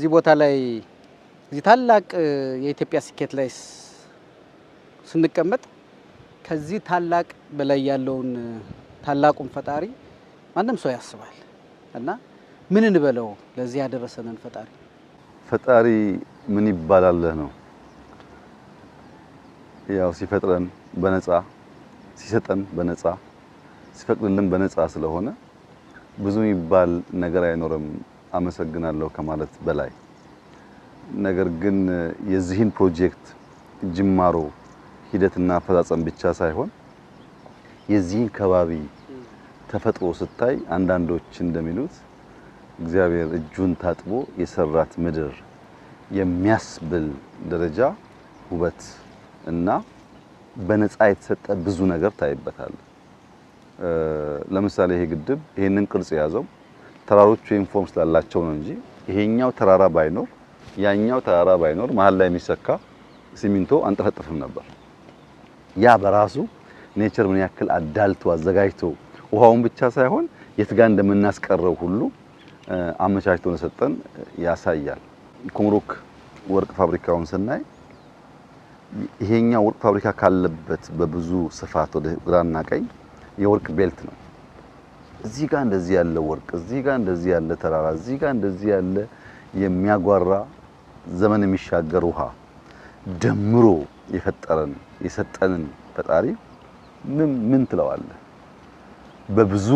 እዚህ ቦታ ላይ እዚህ ታላቅ የኢትዮጵያ ስኬት ላይ ስንቀመጥ ከዚህ ታላቅ በላይ ያለውን ታላቁን ፈጣሪ ማንም ሰው ያስባል እና ምን እንበለው ለዚህ ያደረሰንን ፈጣሪ ምን ይባላል ነው ያው ሲፈጥረን በነፃ ሲሰጠን በነፃ ሲፈቅድልን በነፃ ስለሆነ ብዙ ይባል ነገር አይኖርም አመሰግናለሁ ከማለት በላይ ነገር ግን የዚህን ፕሮጀክት ጅማሮ ሂደትና አፈጻጸም ብቻ ሳይሆን የዚህን ከባቢ ተፈጥሮ ስታይ አንዳንዶች እንደሚሉት እግዚአብሔር እጁን ታጥቦ የሰራት ምድር የሚያስብል ደረጃ ውበት እና በነፃ የተሰጠ ብዙ ነገር ታይበታል። ለምሳሌ ይሄ ግድብ ይሄንን ቅርጽ ያዘው ተራሮቹ ኢንፎርም ስላላቸው ነው እንጂ ይሄኛው ተራራ ባይኖር ያኛው ተራራ ባይኖር መሃል ላይ የሚሰካ ሲሚንቶ አንጠፈጥፍም ነበር። ያ በራሱ ኔቸር ምን ያክል አዳልቶ አዘጋጅቶ ውሃውን ብቻ ሳይሆን የት ጋር እንደምናስቀረው ሁሉ አመቻችቶ ለሰጠን ያሳያል። ኩምሩክ ወርቅ ፋብሪካውን ስናይ ይሄኛው ወርቅ ፋብሪካ ካለበት በብዙ ስፋት ወደ ግራና ቀኝ የወርቅ ቤልት ነው። እዚህ ጋር እንደዚህ ያለ ወርቅ፣ እዚህ ጋር እንደዚህ ያለ ተራራ፣ እዚህ ጋር እንደዚህ ያለ የሚያጓራ ዘመን የሚሻገር ውሃ ደምሮ የፈጠረን የሰጠንን ፈጣሪ ምን ትለዋለህ? በብዙ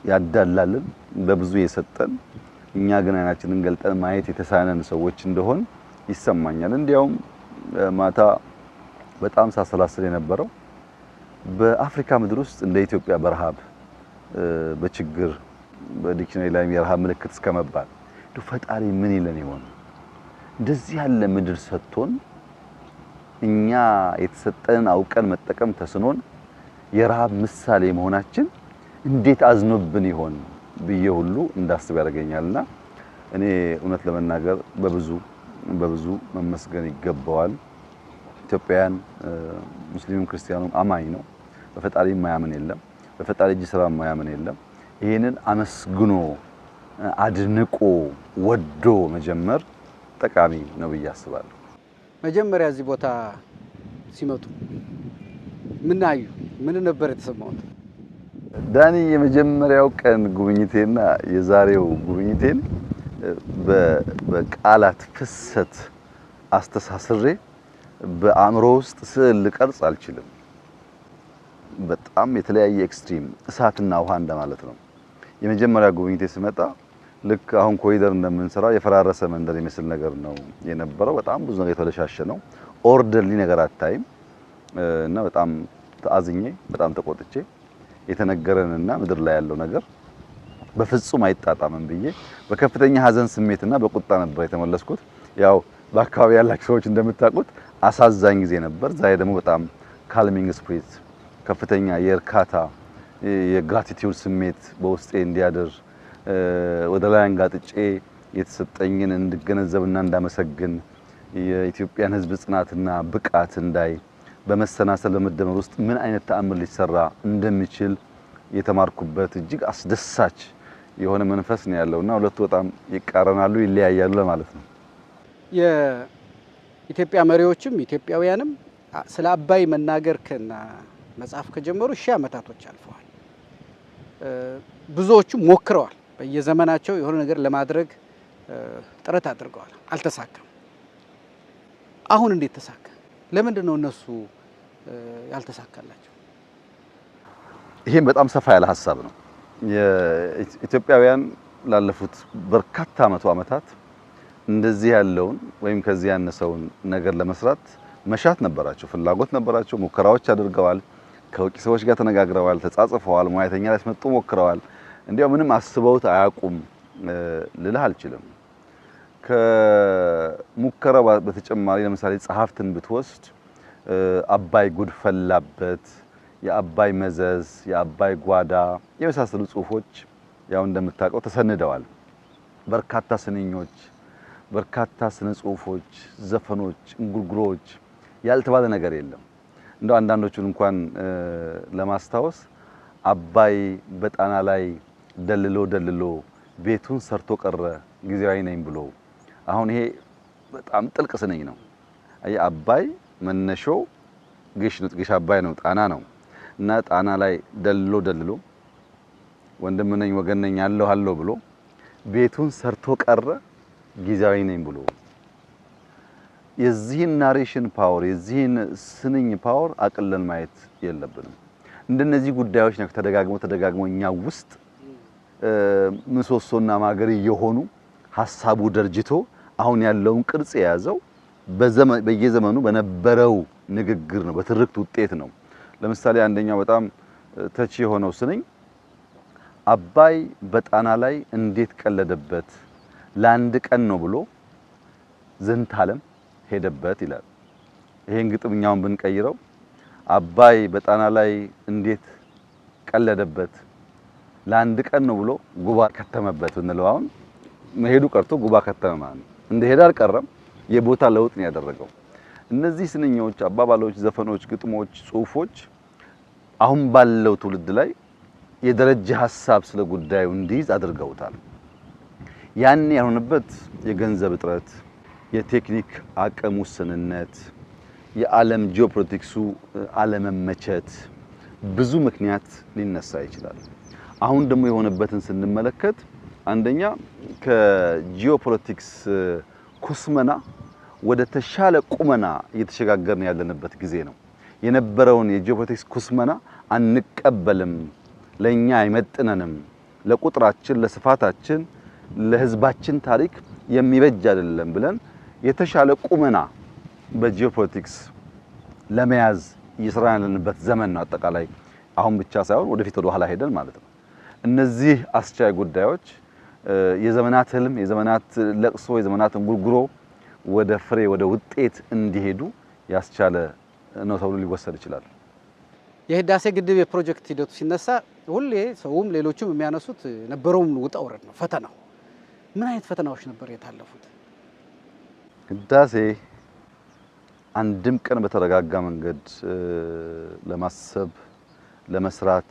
ያዳላልን በብዙ የሰጠን እኛ ግን አይናችንን ገልጠን ማየት የተሳነን ሰዎች እንደሆን ይሰማኛል። እንዲያውም ማታ በጣም ሳሰላስል የነበረው በአፍሪካ ምድር ውስጥ እንደ ኢትዮጵያ በረሃብ በችግር በዲክሽነሪ ላይ የረሃብ ምልክት እስከመባል ፈጣሪ ምን ይለን ይሆን? እንደዚህ ያለ ምድር ሰጥቶን እኛ የተሰጠን አውቀን መጠቀም ተስኖን የረሃብ ምሳሌ መሆናችን እንዴት አዝኖብን ይሆን ብዬ ሁሉ እንዳስብ ያደርገኛልና እኔ እውነት ለመናገር በብዙ መመስገን ይገባዋል። ኢትዮጵያውያን ሙስሊሙም ክርስቲያኑም አማኝ ነው። በፈጣሪ የማያምን የለም። በፈጣሪ እጅ ስራ የማያምን የለም። ይሄንን አመስግኖ አድንቆ ወዶ መጀመር ጠቃሚ ነው ብዬ አስባለሁ። መጀመሪያ እዚህ ቦታ ሲመጡ ምን አዩ? ምን ነበር የተሰማውት? ዳኒ የመጀመሪያው ቀን ጉብኝቴና የዛሬው ጉብኝቴን በቃላት ፍሰት አስተሳስሬ በአእምሮ ውስጥ ስዕል ልቀርጽ አልችልም። በጣም የተለያየ ኤክስትሪም እሳትና ውሃ እንደማለት ነው። የመጀመሪያ ጉብኝቴ ስመጣ ልክ አሁን ኮሪደር እንደምንሰራው የፈራረሰ መንደር የሚመስል ነገር ነው የነበረው። በጣም ብዙ ነገር የተበላሸ ነው። ኦርደርሊ ነገር አታይም እና በጣም ተአዝኜ በጣም ተቆጥቼ የተነገረንና ምድር ላይ ያለው ነገር በፍጹም አይጣጣምም ብዬ በከፍተኛ ሀዘን ስሜትና በቁጣ ነበር የተመለስኩት። ያው በአካባቢ ያላችሁ ሰዎች እንደምታውቁት አሳዛኝ ጊዜ ነበር። ዛሬ ደግሞ በጣም ካልሚንግ ስፒሪት ከፍተኛ የእርካታ የግራቲቲዩድ ስሜት በውስጤ እንዲያደር ወደ ላይ አንጋጥጬ የተሰጠኝን እንድገነዘብና እንዳመሰግን የኢትዮጵያን ሕዝብ ጽናትና ብቃት እንዳይ በመሰናሰል በመደመር ውስጥ ምን አይነት ተአምር ሊሰራ እንደሚችል የተማርኩበት እጅግ አስደሳች የሆነ መንፈስ ነው ያለውና ሁለቱ በጣም ይቃረናሉ ይለያያሉ ለማለት ነው። የኢትዮጵያ መሪዎችም ኢትዮጵያውያንም ስለ አባይ መናገርና መጽሐፍ ከጀመሩ ሺህ ዓመታቶች አልፈዋል። ብዙዎቹም ሞክረዋል። በየዘመናቸው የሆነ ነገር ለማድረግ ጥረት አድርገዋል፣ አልተሳካም። አሁን እንዴት ተሳካ? ለምንድን ነው እነሱ ያልተሳካላቸው? ይሄም በጣም ሰፋ ያለ ሀሳብ ነው። የኢትዮጵያውያን ላለፉት በርካታ ዓመታት እንደዚህ ያለውን ወይም ከዚህ ያነሰውን ነገር ለመስራት መሻት ነበራቸው፣ ፍላጎት ነበራቸው፣ ሙከራዎች አድርገዋል፣ ከውጭ ሰዎች ጋር ተነጋግረዋል፣ ተጻጽፈዋል፣ ሙያተኛ ላይ ያስመጡ ሞክረዋል። እንዲያው ምንም አስበውት አያውቁም ልልህ አልችልም። ከሙከራ በተጨማሪ ለምሳሌ ጸሐፍትን ብትወስድ አባይ ጉድ ፈላበት፣ የአባይ መዘዝ፣ የአባይ ጓዳ የመሳሰሉ ጽሁፎች ያው እንደምታውቀው ተሰንደዋል። በርካታ ስንኞች፣ በርካታ ስነ ጽሁፎች፣ ዘፈኖች፣ እንጉርጉሮች ያልተባለ ነገር የለም። እንደው አንዳንዶቹን እንኳን ለማስታወስ አባይ በጣና ላይ ደልሎ ቤቱን ሰርቶ ቀረ ጊዜያዊ ነኝ ብሎ። አሁን ይሄ በጣም ጥልቅ ስንኝ ነው። አባይ መነሻው ግሽ አባይ ነው፣ ጣና ነው እና ጣና ላይ ደልሎ ወንድም ነኝ ወገን ነኝ አለሁ ብሎ ቤቱን ሰርቶ ቀረ ጊዜያዊ ነኝ ብሎ። የዚህን ናሬሽን ፓወር የዚህን ስንኝ ፓወር አቅለን ማየት የለብንም። እንደነዚህ ጉዳዮች ነው ተደጋግሞ እኛ ውስጥ ምሰሶና ማገር እየሆኑ ሐሳቡ ደርጅቶ አሁን ያለውን ቅርጽ የያዘው በየዘመኑ በነበረው ንግግር ነው፣ በትርክት ውጤት ነው። ለምሳሌ አንደኛው በጣም ተቺ የሆነው ስንኝ አባይ በጣና ላይ እንዴት ቀለደበት ለአንድ ቀን ነው ብሎ ዝንታለም ሄደበት ይላል። ይሄን ግጥምኛውን ብንቀይረው አባይ በጣና ላይ እንዴት ቀለደበት ለአንድ ቀን ነው ብሎ ጉባ ከተመበት ብንለው አሁን መሄዱ ቀርቶ ጉባ ከተመ ማለት ነው። እንደሄደ አልቀረም፣ የቦታ ለውጥ ነው ያደረገው። እነዚህ ስንኞች፣ አባባሎች፣ ዘፈኖች፣ ግጥሞች፣ ጽሁፎች አሁን ባለው ትውልድ ላይ የደረጃ ሐሳብ ስለ ጉዳዩ እንዲይዝ አድርገውታል። ያን ያልሆነበት የገንዘብ እጥረት፣ የቴክኒክ አቅም ውስንነት፣ የዓለም ጂኦፖለቲክሱ አለመመቸት ብዙ ምክንያት ሊነሳ ይችላል። አሁን ደግሞ የሆነበትን ስንመለከት አንደኛ ከጂኦፖለቲክስ ኩስመና ወደ ተሻለ ቁመና እየተሸጋገርን ያለንበት ጊዜ ነው። የነበረውን የጂኦፖለቲክስ ኩስመና አንቀበልም፣ ለኛ አይመጥነንም፣ ለቁጥራችን፣ ለስፋታችን፣ ለህዝባችን ታሪክ የሚበጅ አይደለም ብለን የተሻለ ቁመና በጂኦፖለቲክስ ለመያዝ እየሰራን ያለንበት ዘመን ነው። አጠቃላይ አሁን ብቻ ሳይሆን ወደፊት ወደ ኋላ ሄደን ማለት ነው። እነዚህ አስቻይ ጉዳዮች የዘመናት ህልም፣ የዘመናት ለቅሶ፣ የዘመናት እንጉርጉሮ ወደ ፍሬ ወደ ውጤት እንዲሄዱ ያስቻለ ነው ተብሎ ሊወሰድ ይችላል። የህዳሴ ግድብ የፕሮጀክት ሂደቱ ሲነሳ ሁሌ ሰውም ሌሎችም የሚያነሱት ነበረውን ውጣ ውረድ ነው፣ ፈተናው። ምን አይነት ፈተናዎች ነበር የታለፉት? ህዳሴ አንድም ቀን በተረጋጋ መንገድ ለማሰብ ለመስራት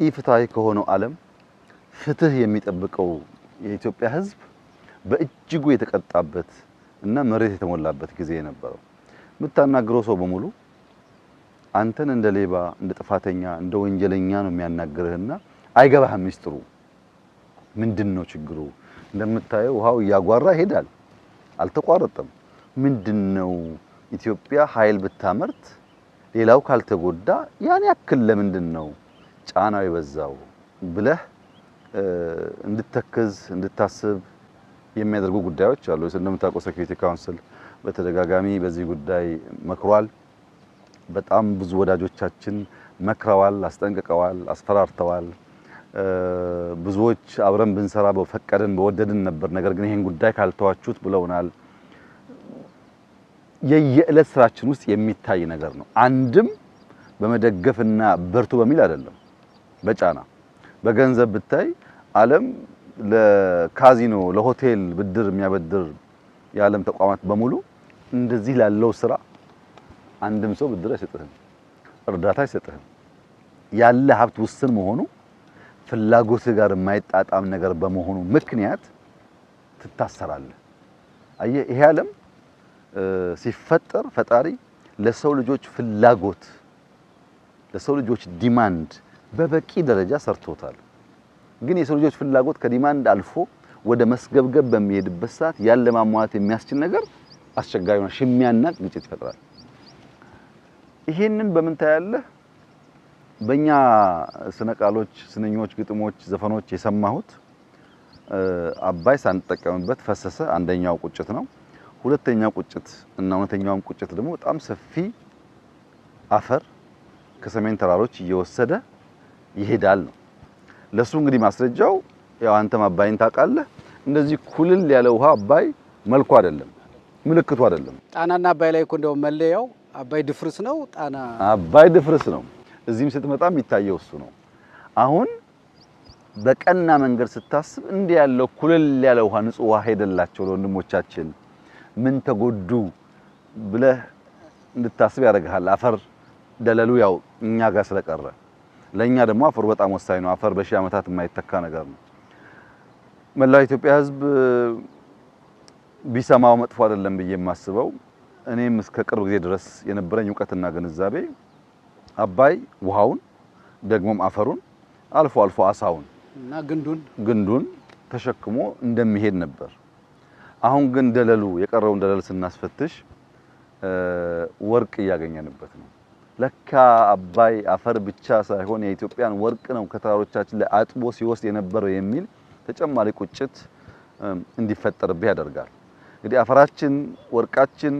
ኢፍትሃዊ ከሆነው ዓለም ፍትህ የሚጠብቀው የኢትዮጵያ ህዝብ በእጅጉ የተቀጣበት እና መሬት የተሞላበት ጊዜ የነበረው። የምታናግረው ሰው በሙሉ አንተን እንደ ሌባ፣ እንደ ጥፋተኛ፣ እንደ ወንጀለኛ ነው የሚያናግርህና አይገባህም ሚስጥሩ ምንድነው ችግሩ። እንደምታየው ውሃው እያጓራ ይሄዳል፣ አልተቋረጠም። ምንድነው ኢትዮጵያ ኃይል ብታመርት ሌላው ካልተጎዳ ያን ያክል ለምንድነው ጫናው የበዛው ብለህ እንድትተክዝ እንድታስብ የሚያደርጉ ጉዳዮች አሉ። እንደምታውቀው ሴኩሪቲ ካውንስል በተደጋጋሚ በዚህ ጉዳይ መክሯል። በጣም ብዙ ወዳጆቻችን መክረዋል፣ አስጠንቅቀዋል፣ አስፈራርተዋል። ብዙዎች አብረን ብንሰራ በፈቀድን በወደድን ነበር፣ ነገር ግን ይሄን ጉዳይ ካልተዋችሁት ብለውናል። የየዕለት ስራችን ውስጥ የሚታይ ነገር ነው። አንድም በመደገፍና በርቱ በሚል አይደለም፣ በጫና በገንዘብ ብታይ ዓለም ለካዚኖ ለሆቴል ብድር የሚያበድር የዓለም ተቋማት በሙሉ እንደዚህ ላለው ስራ አንድም ሰው ብድር አይሰጥህም፣ እርዳታ አይሰጥህም። ያለ ሀብት ውስን መሆኑ ፍላጎትህ ጋር የማይጣጣም ነገር በመሆኑ ምክንያት ትታሰራለህ። አየህ፣ ይሄ ዓለም ሲፈጠር ፈጣሪ ለሰው ልጆች ፍላጎት ለሰው ልጆች ዲማንድ በበቂ ደረጃ ሰርቶታል። ግን የሰው ልጆች ፍላጎት ከዲማንድ አልፎ ወደ መስገብገብ በሚሄድበት ሰዓት ያለ ማሟላት የሚያስችል ነገር አስቸጋሪ ነው፣ ሽሚያና ግጭት ይፈጥራል። ይሄንን በምን ታያለህ? በእኛ ስነ ቃሎች፣ ስንኞች፣ ግጥሞች፣ ዘፈኖች የሰማሁት አባይ ሳንጠቀምበት ፈሰሰ አንደኛው ቁጭት ነው። ሁለተኛው ቁጭት እና እውነተኛውም ቁጭት ደግሞ በጣም ሰፊ አፈር ከሰሜን ተራሮች እየወሰደ ይሄዳል ነው። ለሱ እንግዲህ ማስረጃው ያው አንተም አባይን ታውቃለህ። እንደዚህ ኩልል ያለ ውሃ አባይ መልኩ አይደለም፣ ምልክቱ አይደለም። ጣናና አባይ ላይ እኮ እንደው መለያው አባይ ድፍርስ ነው፣ ጣና አባይ ድፍርስ ነው። እዚህም ስትመጣ የሚታየው እሱ ነው። አሁን በቀና መንገድ ስታስብ እንዲህ ያለው ኩልል ያለ ውሃ ንጹህ ውሃ ሄደላቸው ለወንድሞቻችን ምን ተጎዱ ብለህ እንድታስብ ያደርግሃል። አፈር ደለሉ ያው እኛ ጋር ስለቀረ ለኛ ደግሞ አፈር በጣም ወሳኝ ነው። አፈር በሺህ ዓመታት የማይተካ ነገር ነው። መላው ኢትዮጵያ ሕዝብ ቢሰማው መጥፎ አይደለም ብዬ የማስበው እኔም እስከ ቅርብ ጊዜ ድረስ የነበረኝ እውቀትና ግንዛቤ አባይ ውሃውን ደግሞም አፈሩን አልፎ አልፎ አሳውን እና ግንዱን ተሸክሞ እንደሚሄድ ነበር። አሁን ግን ደለሉ የቀረውን ደለል ስናስፈትሽ ወርቅ እያገኘንበት ነው። ለካ አባይ አፈር ብቻ ሳይሆን የኢትዮጵያን ወርቅ ነው ከተራሮቻችን ላይ አጥቦ ሲወስድ የነበረው የሚል ተጨማሪ ቁጭት እንዲፈጠርብህ ያደርጋል። እንግዲህ አፈራችን፣ ወርቃችን፣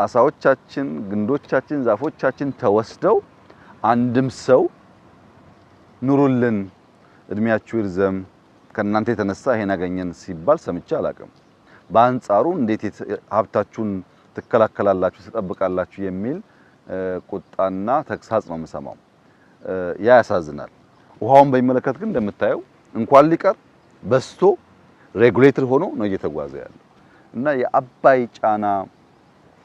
አሳዎቻችን፣ ግንዶቻችን፣ ዛፎቻችን ተወስደው አንድም ሰው ኑሩልን፣ እድሜያችሁ ይርዘም፣ ከእናንተ የተነሳ ይሄን አገኘን ሲባል ሰምቼ አላቅም። በአንጻሩ እንዴት ሀብታችሁን ትከላከላላችሁ፣ ትጠብቃላችሁ የሚል ቁጣና ተግሳጽ ነው የምሰማው። ያ ያሳዝናል። ውሃውን በሚመለከት ግን እንደምታየው እንኳን ሊቀር በስቶ ሬጉሌተር ሆኖ ነው እየተጓዘ ያለው እና የአባይ ጫና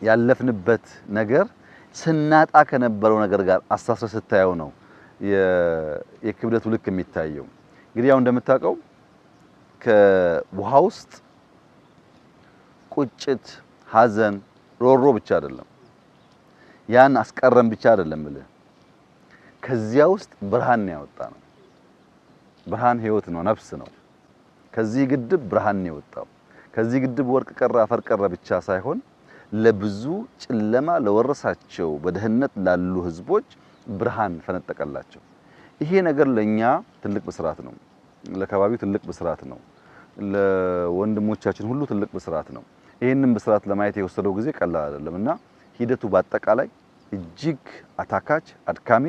ያለፍንበት ነገር ስናጣ ከነበረው ነገር ጋር አስተሳስረ ስታየው ነው የክብደቱ ልክ የሚታየው። እንግዲህ ያው እንደምታውቀው ከውሃ ውስጥ ቁጭት፣ ሐዘን፣ ሮሮ ብቻ አይደለም፣ ያን አስቀረም ብቻ አይደለም ማለት ከዚያ ውስጥ ብርሃን ያወጣ ነው። ብርሃን ህይወት ነው፣ ነፍስ ነው። ከዚህ ግድብ ብርሃን ነው የወጣው። ከዚህ ግድብ ወርቅ ቀረ አፈር ቀረ ብቻ ሳይሆን ለብዙ ጨለማ ለወረሳቸው በደህንነት ላሉ ህዝቦች ብርሃን ፈነጠቀላቸው። ይሄ ነገር ለኛ ትልቅ ብስራት ነው፣ ለከባቢው ትልቅ ብስራት ነው፣ ለወንድሞቻችን ሁሉ ትልቅ ብስራት ነው። ይሄንን ብስራት ለማየት የወሰደው ጊዜ ቀላል አይደለምና ሂደቱ በአጠቃላይ እጅግ አታካች፣ አድካሚ፣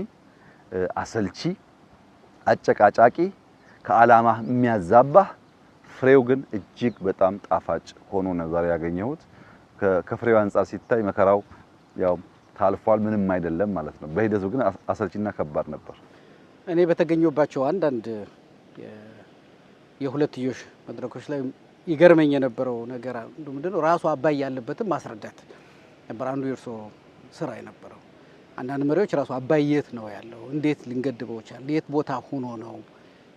አሰልቺ፣ አጨቃጫቂ፣ ከዓላማ የሚያዛባህ ፍሬው ግን እጅግ በጣም ጣፋጭ ሆኖ ነው ዛሬ ያገኘሁት። ከፍሬው አንፃር ሲታይ መከራው ያው ታልፏል፣ ምንም አይደለም ማለት ነው። በሂደቱ ግን አሰልቺና ከባድ ነበር። እኔ በተገኘባቸው አንዳንድ የሁለትዮሽ መድረኮች ላይ ይገርመኝ የነበረው ነገር ምንድነው ራሱ አባይ ያለበትም ማስረዳት ነበር አንዱ የእርሶ ስራ የነበረው። አንዳንድ መሪዎች ራሱ አባይ የት ነው ያለው፣ እንዴት ልንገድበው ይችላል፣ የት ቦታ ሆኖ ነው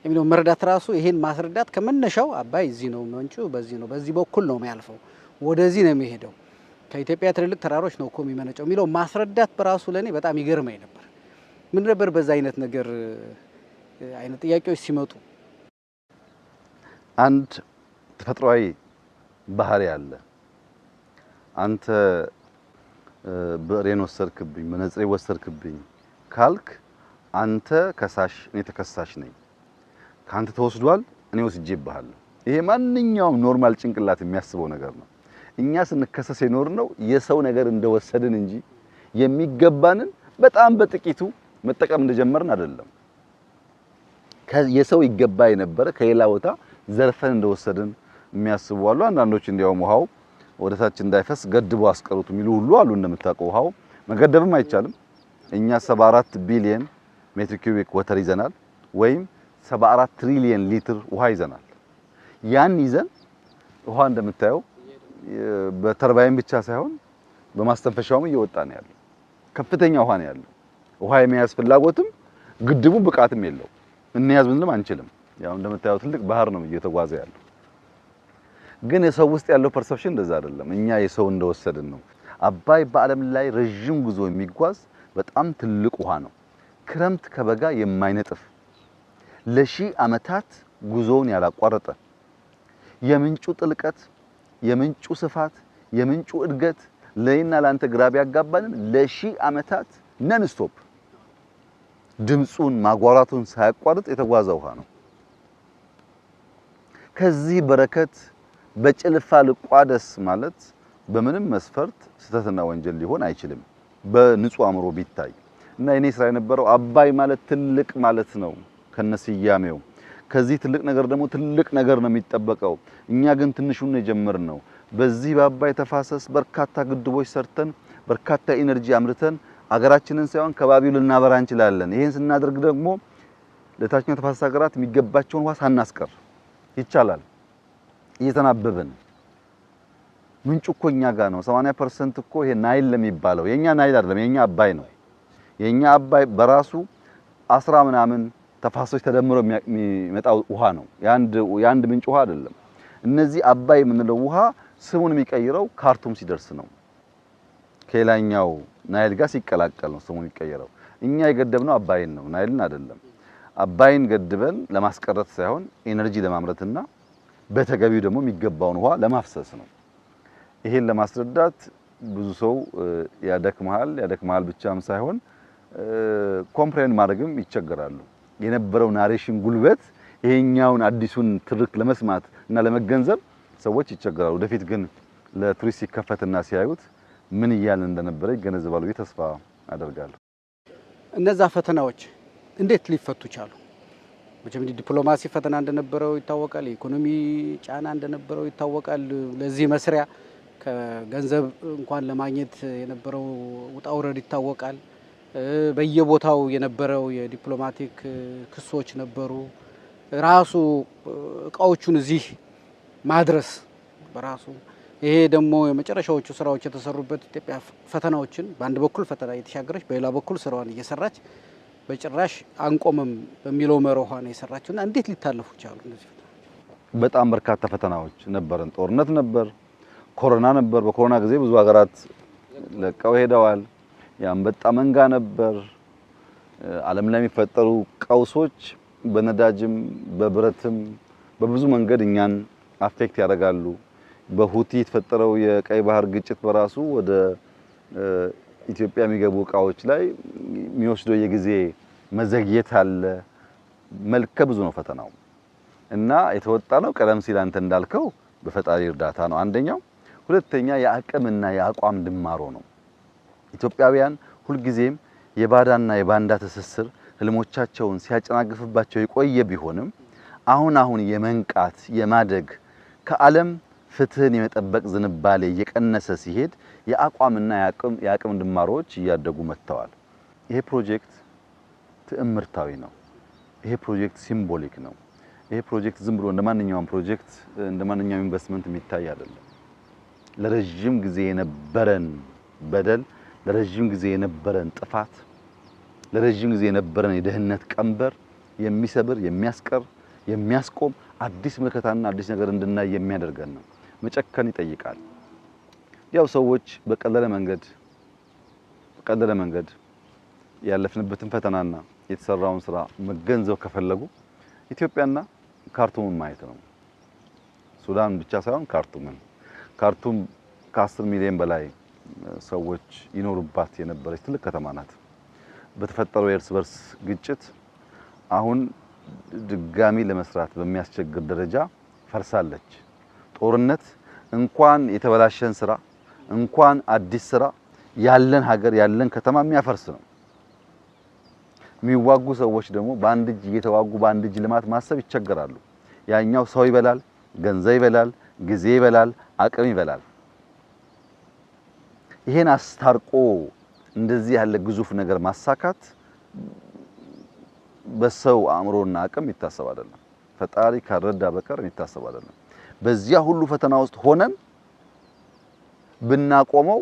የሚለው መረዳት ራሱ ይሄን ማስረዳት ከመነሻው አባይ እዚህ ነው ምንጩ፣ በዚህ ነው፣ በዚህ በኩል ነው የሚያልፈው፣ ወደዚህ ነው የሚሄደው፣ ከኢትዮጵያ ትልልቅ ተራሮች ነው እኮ የሚመነጨው የሚለው ማስረዳት በራሱ ለኔ በጣም ይገርመኝ ነበር። ምን ነበር በዛ አይነት ነገር አይነት ጥያቄዎች ሲመጡ አንድ ተፈጥሯዊ ባህሪ አለ። አንተ ብሬን ወሰድክብኝ፣ መነጽሬ ወሰድክብኝ ካልክ አንተ ከሳሽ እኔ ተከሳሽ ነኝ፣ ካንተ ተወስዷል እኔ ወስጄብሃለሁ። ይሄ ማንኛውም ኖርማል ጭንቅላት የሚያስበው ነገር ነው። እኛ ስንከሰስ የኖር ነው የሰው ነገር እንደወሰድን እንጂ የሚገባንን በጣም በጥቂቱ መጠቀም እንደጀመርን አይደለም። የሰው ይገባ የነበረ ከሌላ ቦታ ዘርፈን እንደወሰድን የሚያስቡ አሉ። አንዳንዶች እንዲያውም ውሃው ወደታች እንዳይፈስ ገድበው አስቀሩት የሚሉ ሁሉ አሉ። እንደምታውቀው ውሃው መገደብም አይቻልም። እኛ 74 ቢሊየን ሜትር ኪዩቢክ ወተር ይዘናል፣ ወይም 74 ትሪሊየን ሊትር ውሃ ይዘናል። ያን ይዘን ውሃ እንደምታየው በተርባይን ብቻ ሳይሆን በማስተንፈሻውም እየወጣ ነው ያለው። ከፍተኛ ውሃ ነው ያለው። ውሃ የመያዝ ፍላጎትም ግድቡ ብቃትም የለው። እንያዝ ምንም አንችልም። ያው እንደምታየው ትልቅ ባህር ነው እየተጓዘ ያለው። ግን የሰው ውስጥ ያለው ፐርሰፕሽን እንደዛ አይደለም። እኛ የሰው እንደወሰድን ነው። አባይ በዓለም ላይ ረጅም ጉዞ የሚጓዝ በጣም ትልቅ ውሃ ነው። ክረምት ከበጋ የማይነጥፍ ለሺህ ዓመታት ጉዞውን ያላቋረጠ የምንጩ ጥልቀት፣ የምንጩ ስፋት፣ የምንጩ እድገት ለይና ላንተ ግራ ቢያጋባንም ለሺህ ዓመታት ነን ስቶፕ ድምጹን ማጓራቱን ሳያቋርጥ የተጓዘ ውሃ ነው። ከዚህ በረከት በጭልፋ ልቋደስ ማለት በምንም መስፈርት ስተትና ወንጀል ሊሆን አይችልም፣ በንጹህ አእምሮ ቢታይ እና የኔ ስራ የነበረው አባይ ማለት ትልቅ ማለት ነው ከነስያሜው። ከዚህ ትልቅ ነገር ደግሞ ትልቅ ነገር ነው የሚጠበቀው። እኛ ግን ትንሹን ነው የጀመርነው። በዚህ በአባይ ተፋሰስ በርካታ ግድቦች ሰርተን በርካታ ኢነርጂ አምርተን አገራችንን ሳይሆን ከባቢው ልናበራ እንችላለን። ይሄን ስናደርግ ደግሞ ለታችኛው ተፋሰስ ሀገራት የሚገባቸውን ውሃ ሳናስቀር ይቻላል። እየተናበብን ምንጩ እኮ እኛ ጋር ነው። 80% እኮ ይሄ ናይል ለሚባለው የኛ ናይል አይደለም፣ የኛ አባይ ነው። የኛ አባይ በራሱ 10 ምናምን ተፋሰሶች ተደምረው የሚመጣው ውሃ ነው። የአንድ ምንጭ ውሃ አይደለም። እነዚህ አባይ የምንለው ውሃ ስሙን የሚቀይረው ካርቱም ሲደርስ ነው። ከሌላኛው ናይል ጋር ሲቀላቀል ነው ስሙን የሚቀይረው። እኛ የገደብነው አባይን ነው፣ ናይልን አይደለም። አባይን ገድበን ለማስቀረት ሳይሆን ኤነርጂ ለማምረትና በተገቢው ደግሞ የሚገባውን ውሃ ለማፍሰስ ነው። ይሄን ለማስረዳት ብዙ ሰው ያደክማል ብቻም ሳይሆን ኮምፕሬንድ ማድረግም ይቸገራሉ። የነበረው ናሬሽን ጉልበት ይሄኛውን አዲሱን ትርክ ለመስማት እና ለመገንዘብ ሰዎች ይቸገራሉ። ወደፊት ግን ለቱሪስት ሲከፈትና ሲያዩት ምን እያልን እንደነበረ ይገነዘባሉ ብዬ ተስፋ አደርጋለሁ። እነዛ ፈተናዎች እንዴት ሊፈቱ ቻሉ? መቼም ዲፕሎማሲ ፈተና እንደነበረው ይታወቃል። የኢኮኖሚ ጫና እንደነበረው ይታወቃል። ለዚህ መስሪያ ከገንዘብ እንኳን ለማግኘት የነበረው ውጣ ውረድ ይታወቃል። በየቦታው የነበረው የዲፕሎማቲክ ክሶች ነበሩ። ራሱ እቃዎቹን እዚህ ማድረስ በራሱ ይሄ ደግሞ የመጨረሻዎቹ ስራዎች የተሰሩበት ኢትዮጵያ ፈተናዎችን በአንድ በኩል ፈተና እየተሻገረች በሌላ በኩል ስራዋን እየሰራች በጭራሽ አንቆምም በሚለው መርሆ ነው የሰራችውና እንዴት ሊታለፉ ቻሉ እነዚህ ፈተናዎች? በጣም በርካታ ፈተናዎች ነበረን። ጦርነት ነበር፣ ኮሮና ነበር። በኮሮና ጊዜ ብዙ ሀገራት ለቀው ሄደዋል። የአንበጣ መንጋ ነበር። ዓለም ላይ የሚፈጠሩ ቀውሶች በነዳጅም በብረትም በብዙ መንገድ እኛን አፌክት ያደርጋሉ። በሁቲ የተፈጠረው የቀይ ባህር ግጭት በራሱ ወደ ኢትዮጵያ የሚገቡ እቃዎች ላይ የሚወስደው የጊዜ መዘግየት አለ። መልከ ብዙ ነው ፈተናው እና የተወጣ ነው። ቀደም ሲል አንተ እንዳልከው በፈጣሪ እርዳታ ነው አንደኛው። ሁለተኛ የአቅምና የአቋም ድማሮ ነው። ኢትዮጵያውያን ሁልጊዜም የባዳና የባንዳ ትስስር ህልሞቻቸውን ሲያጨናግፍባቸው የቆየ ቢሆንም አሁን የመንቃት የማደግ ከዓለም ፍትህን የመጠበቅ ዝንባሌ እየቀነሰ ሲሄድ የአቋምና የአቅም ድማሮች እያደጉ መጥተዋል። ይሄ ፕሮጀክት ትዕምርታዊ ነው። ይሄ ፕሮጀክት ሲምቦሊክ ነው። ይሄ ፕሮጀክት ዝም ብሎ እንደማንኛውም ፕሮጀክት እንደማንኛውም ኢንቨስትመንት የሚታይ አይደለም። ለረጅም ጊዜ የነበረን በደል፣ ለረጅም ጊዜ የነበረን ጥፋት፣ ለረጅም ጊዜ የነበረን የደህንነት ቀንበር የሚሰብር የሚያስቀር የሚያስቆም አዲስ ምልከታና አዲስ ነገር እንድናይ የሚያደርገን ነው። መጨከን ይጠይቃል። ያው ሰዎች በቀለለ መንገድ ያለፍንበትን ፈተናና የተሰራውን ስራ መገንዘብ ከፈለጉ ኢትዮጵያና ካርቱምን ማየት ነው። ሱዳን ብቻ ሳይሆን ካርቱም ከ10 ሚሊዮን በላይ ሰዎች ይኖሩባት የነበረች ትልቅ ከተማ ናት። በተፈጠረው የእርስ በርስ ግጭት አሁን ድጋሚ ለመስራት በሚያስቸግር ደረጃ ፈርሳለች። ጦርነት እንኳን የተበላሸን ስራ እንኳን አዲስ ስራ ያለን ሀገር ያለን ከተማ የሚያፈርስ ነው። የሚዋጉ ሰዎች ደግሞ በአንድ እጅ እየተዋጉ በአንድ እጅ ልማት ማሰብ ይቸገራሉ። ያኛው ሰው ይበላል፣ ገንዘብ ይበላል፣ ጊዜ ይበላል፣ አቅም ይበላል። ይሄን አስታርቆ እንደዚህ ያለ ግዙፍ ነገር ማሳካት በሰው አእምሮና አቅም ይታሰብ አይደለም። ፈጣሪ ካረዳ በቀር ይታሰብ አይደለም። በዚያ ሁሉ ፈተና ውስጥ ሆነን ብናቆመው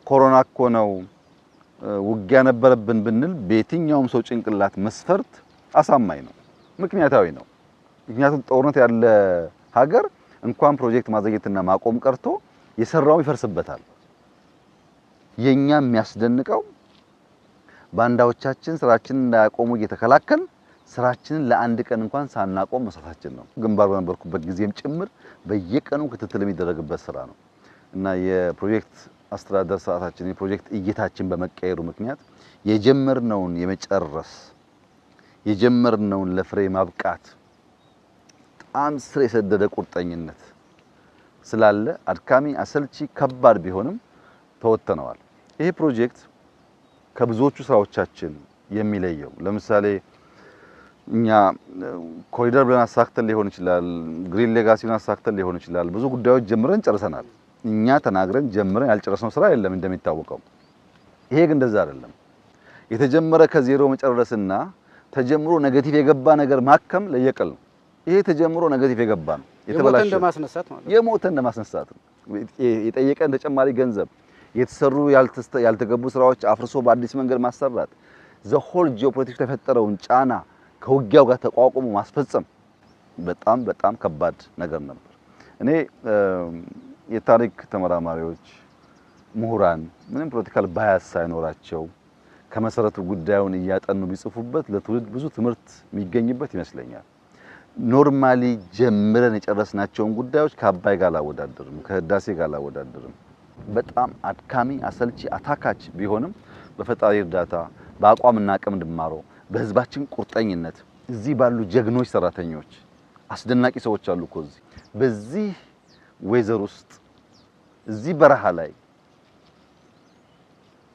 ኮሮና እኮ ነው ውጊያ ነበረብን ብንል በየትኛውም ሰው ጭንቅላት መስፈርት አሳማኝ ነው፣ ምክንያታዊ ነው። ምክንያቱም ጦርነት ያለ ሀገር እንኳን ፕሮጀክት ማዘግየትና ማቆም ቀርቶ የሰራው ይፈርስበታል። የኛ የሚያስደንቀው ባንዳዎቻችን ስራችንን እንዳያቆሙ እየተከላከል ስራችንን ለአንድ ቀን እንኳን ሳናቆም መስራታችን ነው። ግንባር በነበርኩበት ጊዜም ጭምር በየቀኑ ክትትል የሚደረግበት ስራ ነው እና የፕሮጀክት አስተዳደር ስርዓታችን የፕሮጀክት እይታችን በመቀየሩ ምክንያት የጀመርነውን የመጨረስ የጀመርነውን ለፍሬ ማብቃት በጣም ስር የሰደደ ቁርጠኝነት ስላለ አድካሚ፣ አሰልቺ፣ ከባድ ቢሆንም ተወጥተነዋል። ይሄ ፕሮጀክት ከብዙዎቹ ስራዎቻችን የሚለየው ለምሳሌ እኛ ኮሪደር ብለን አሳክተን ሊሆን ይችላል፣ ግሪን ሌጋሲውን አሳክተን ሊሆን ይችላል። ብዙ ጉዳዮች ጀምረን ጨርሰናል። እኛ ተናግረን ጀምረን ያልጨረስነው ስራ የለም እንደሚታወቀው። ይሄ ግን እንደዛ አይደለም። የተጀመረ ከዜሮ መጨረስና ተጀምሮ ኔጌቲቭ የገባ ነገር ማከም ለየቀል ነው። ይሄ ተጀምሮ ኔጌቲቭ የገባ ነው፣ የተበላሸ እንደማስነሳት ማለት የሞተ እንደማስነሳት ነው። የጠየቀን ተጨማሪ ገንዘብ፣ የተሰሩ ያልተገቡ ስራዎች አፍርሶ በአዲስ መንገድ ማሰራት፣ ዘ ሆል ጂኦፖለቲክስ የተፈጠረውን ጫና ከውጊያው ጋር ተቋቁሞ ማስፈጸም በጣም በጣም ከባድ ነገር ነበር። እኔ የታሪክ ተመራማሪዎች፣ ምሁራን ምንም ፖለቲካል ባያስ ሳይኖራቸው ከመሰረቱ ጉዳዩን እያጠኑ ቢጽፉበት ለትውልድ ብዙ ትምህርት የሚገኝበት ይመስለኛል። ኖርማሊ ጀምረን የጨረስናቸውን ጉዳዮች ከአባይ ጋር አላወዳደርም፣ ከህዳሴ ጋር አላወዳደርም። በጣም አድካሚ፣ አሰልቺ፣ አታካች ቢሆንም በፈጣሪ እርዳታ፣ በአቋምና አቅም ድማሮ፣ በህዝባችን ቁርጠኝነት እዚህ ባሉ ጀግኖች ሰራተኞች፣ አስደናቂ ሰዎች አሉ እኮ በዚህ ዌዘር ውስጥ እዚህ በረሃ ላይ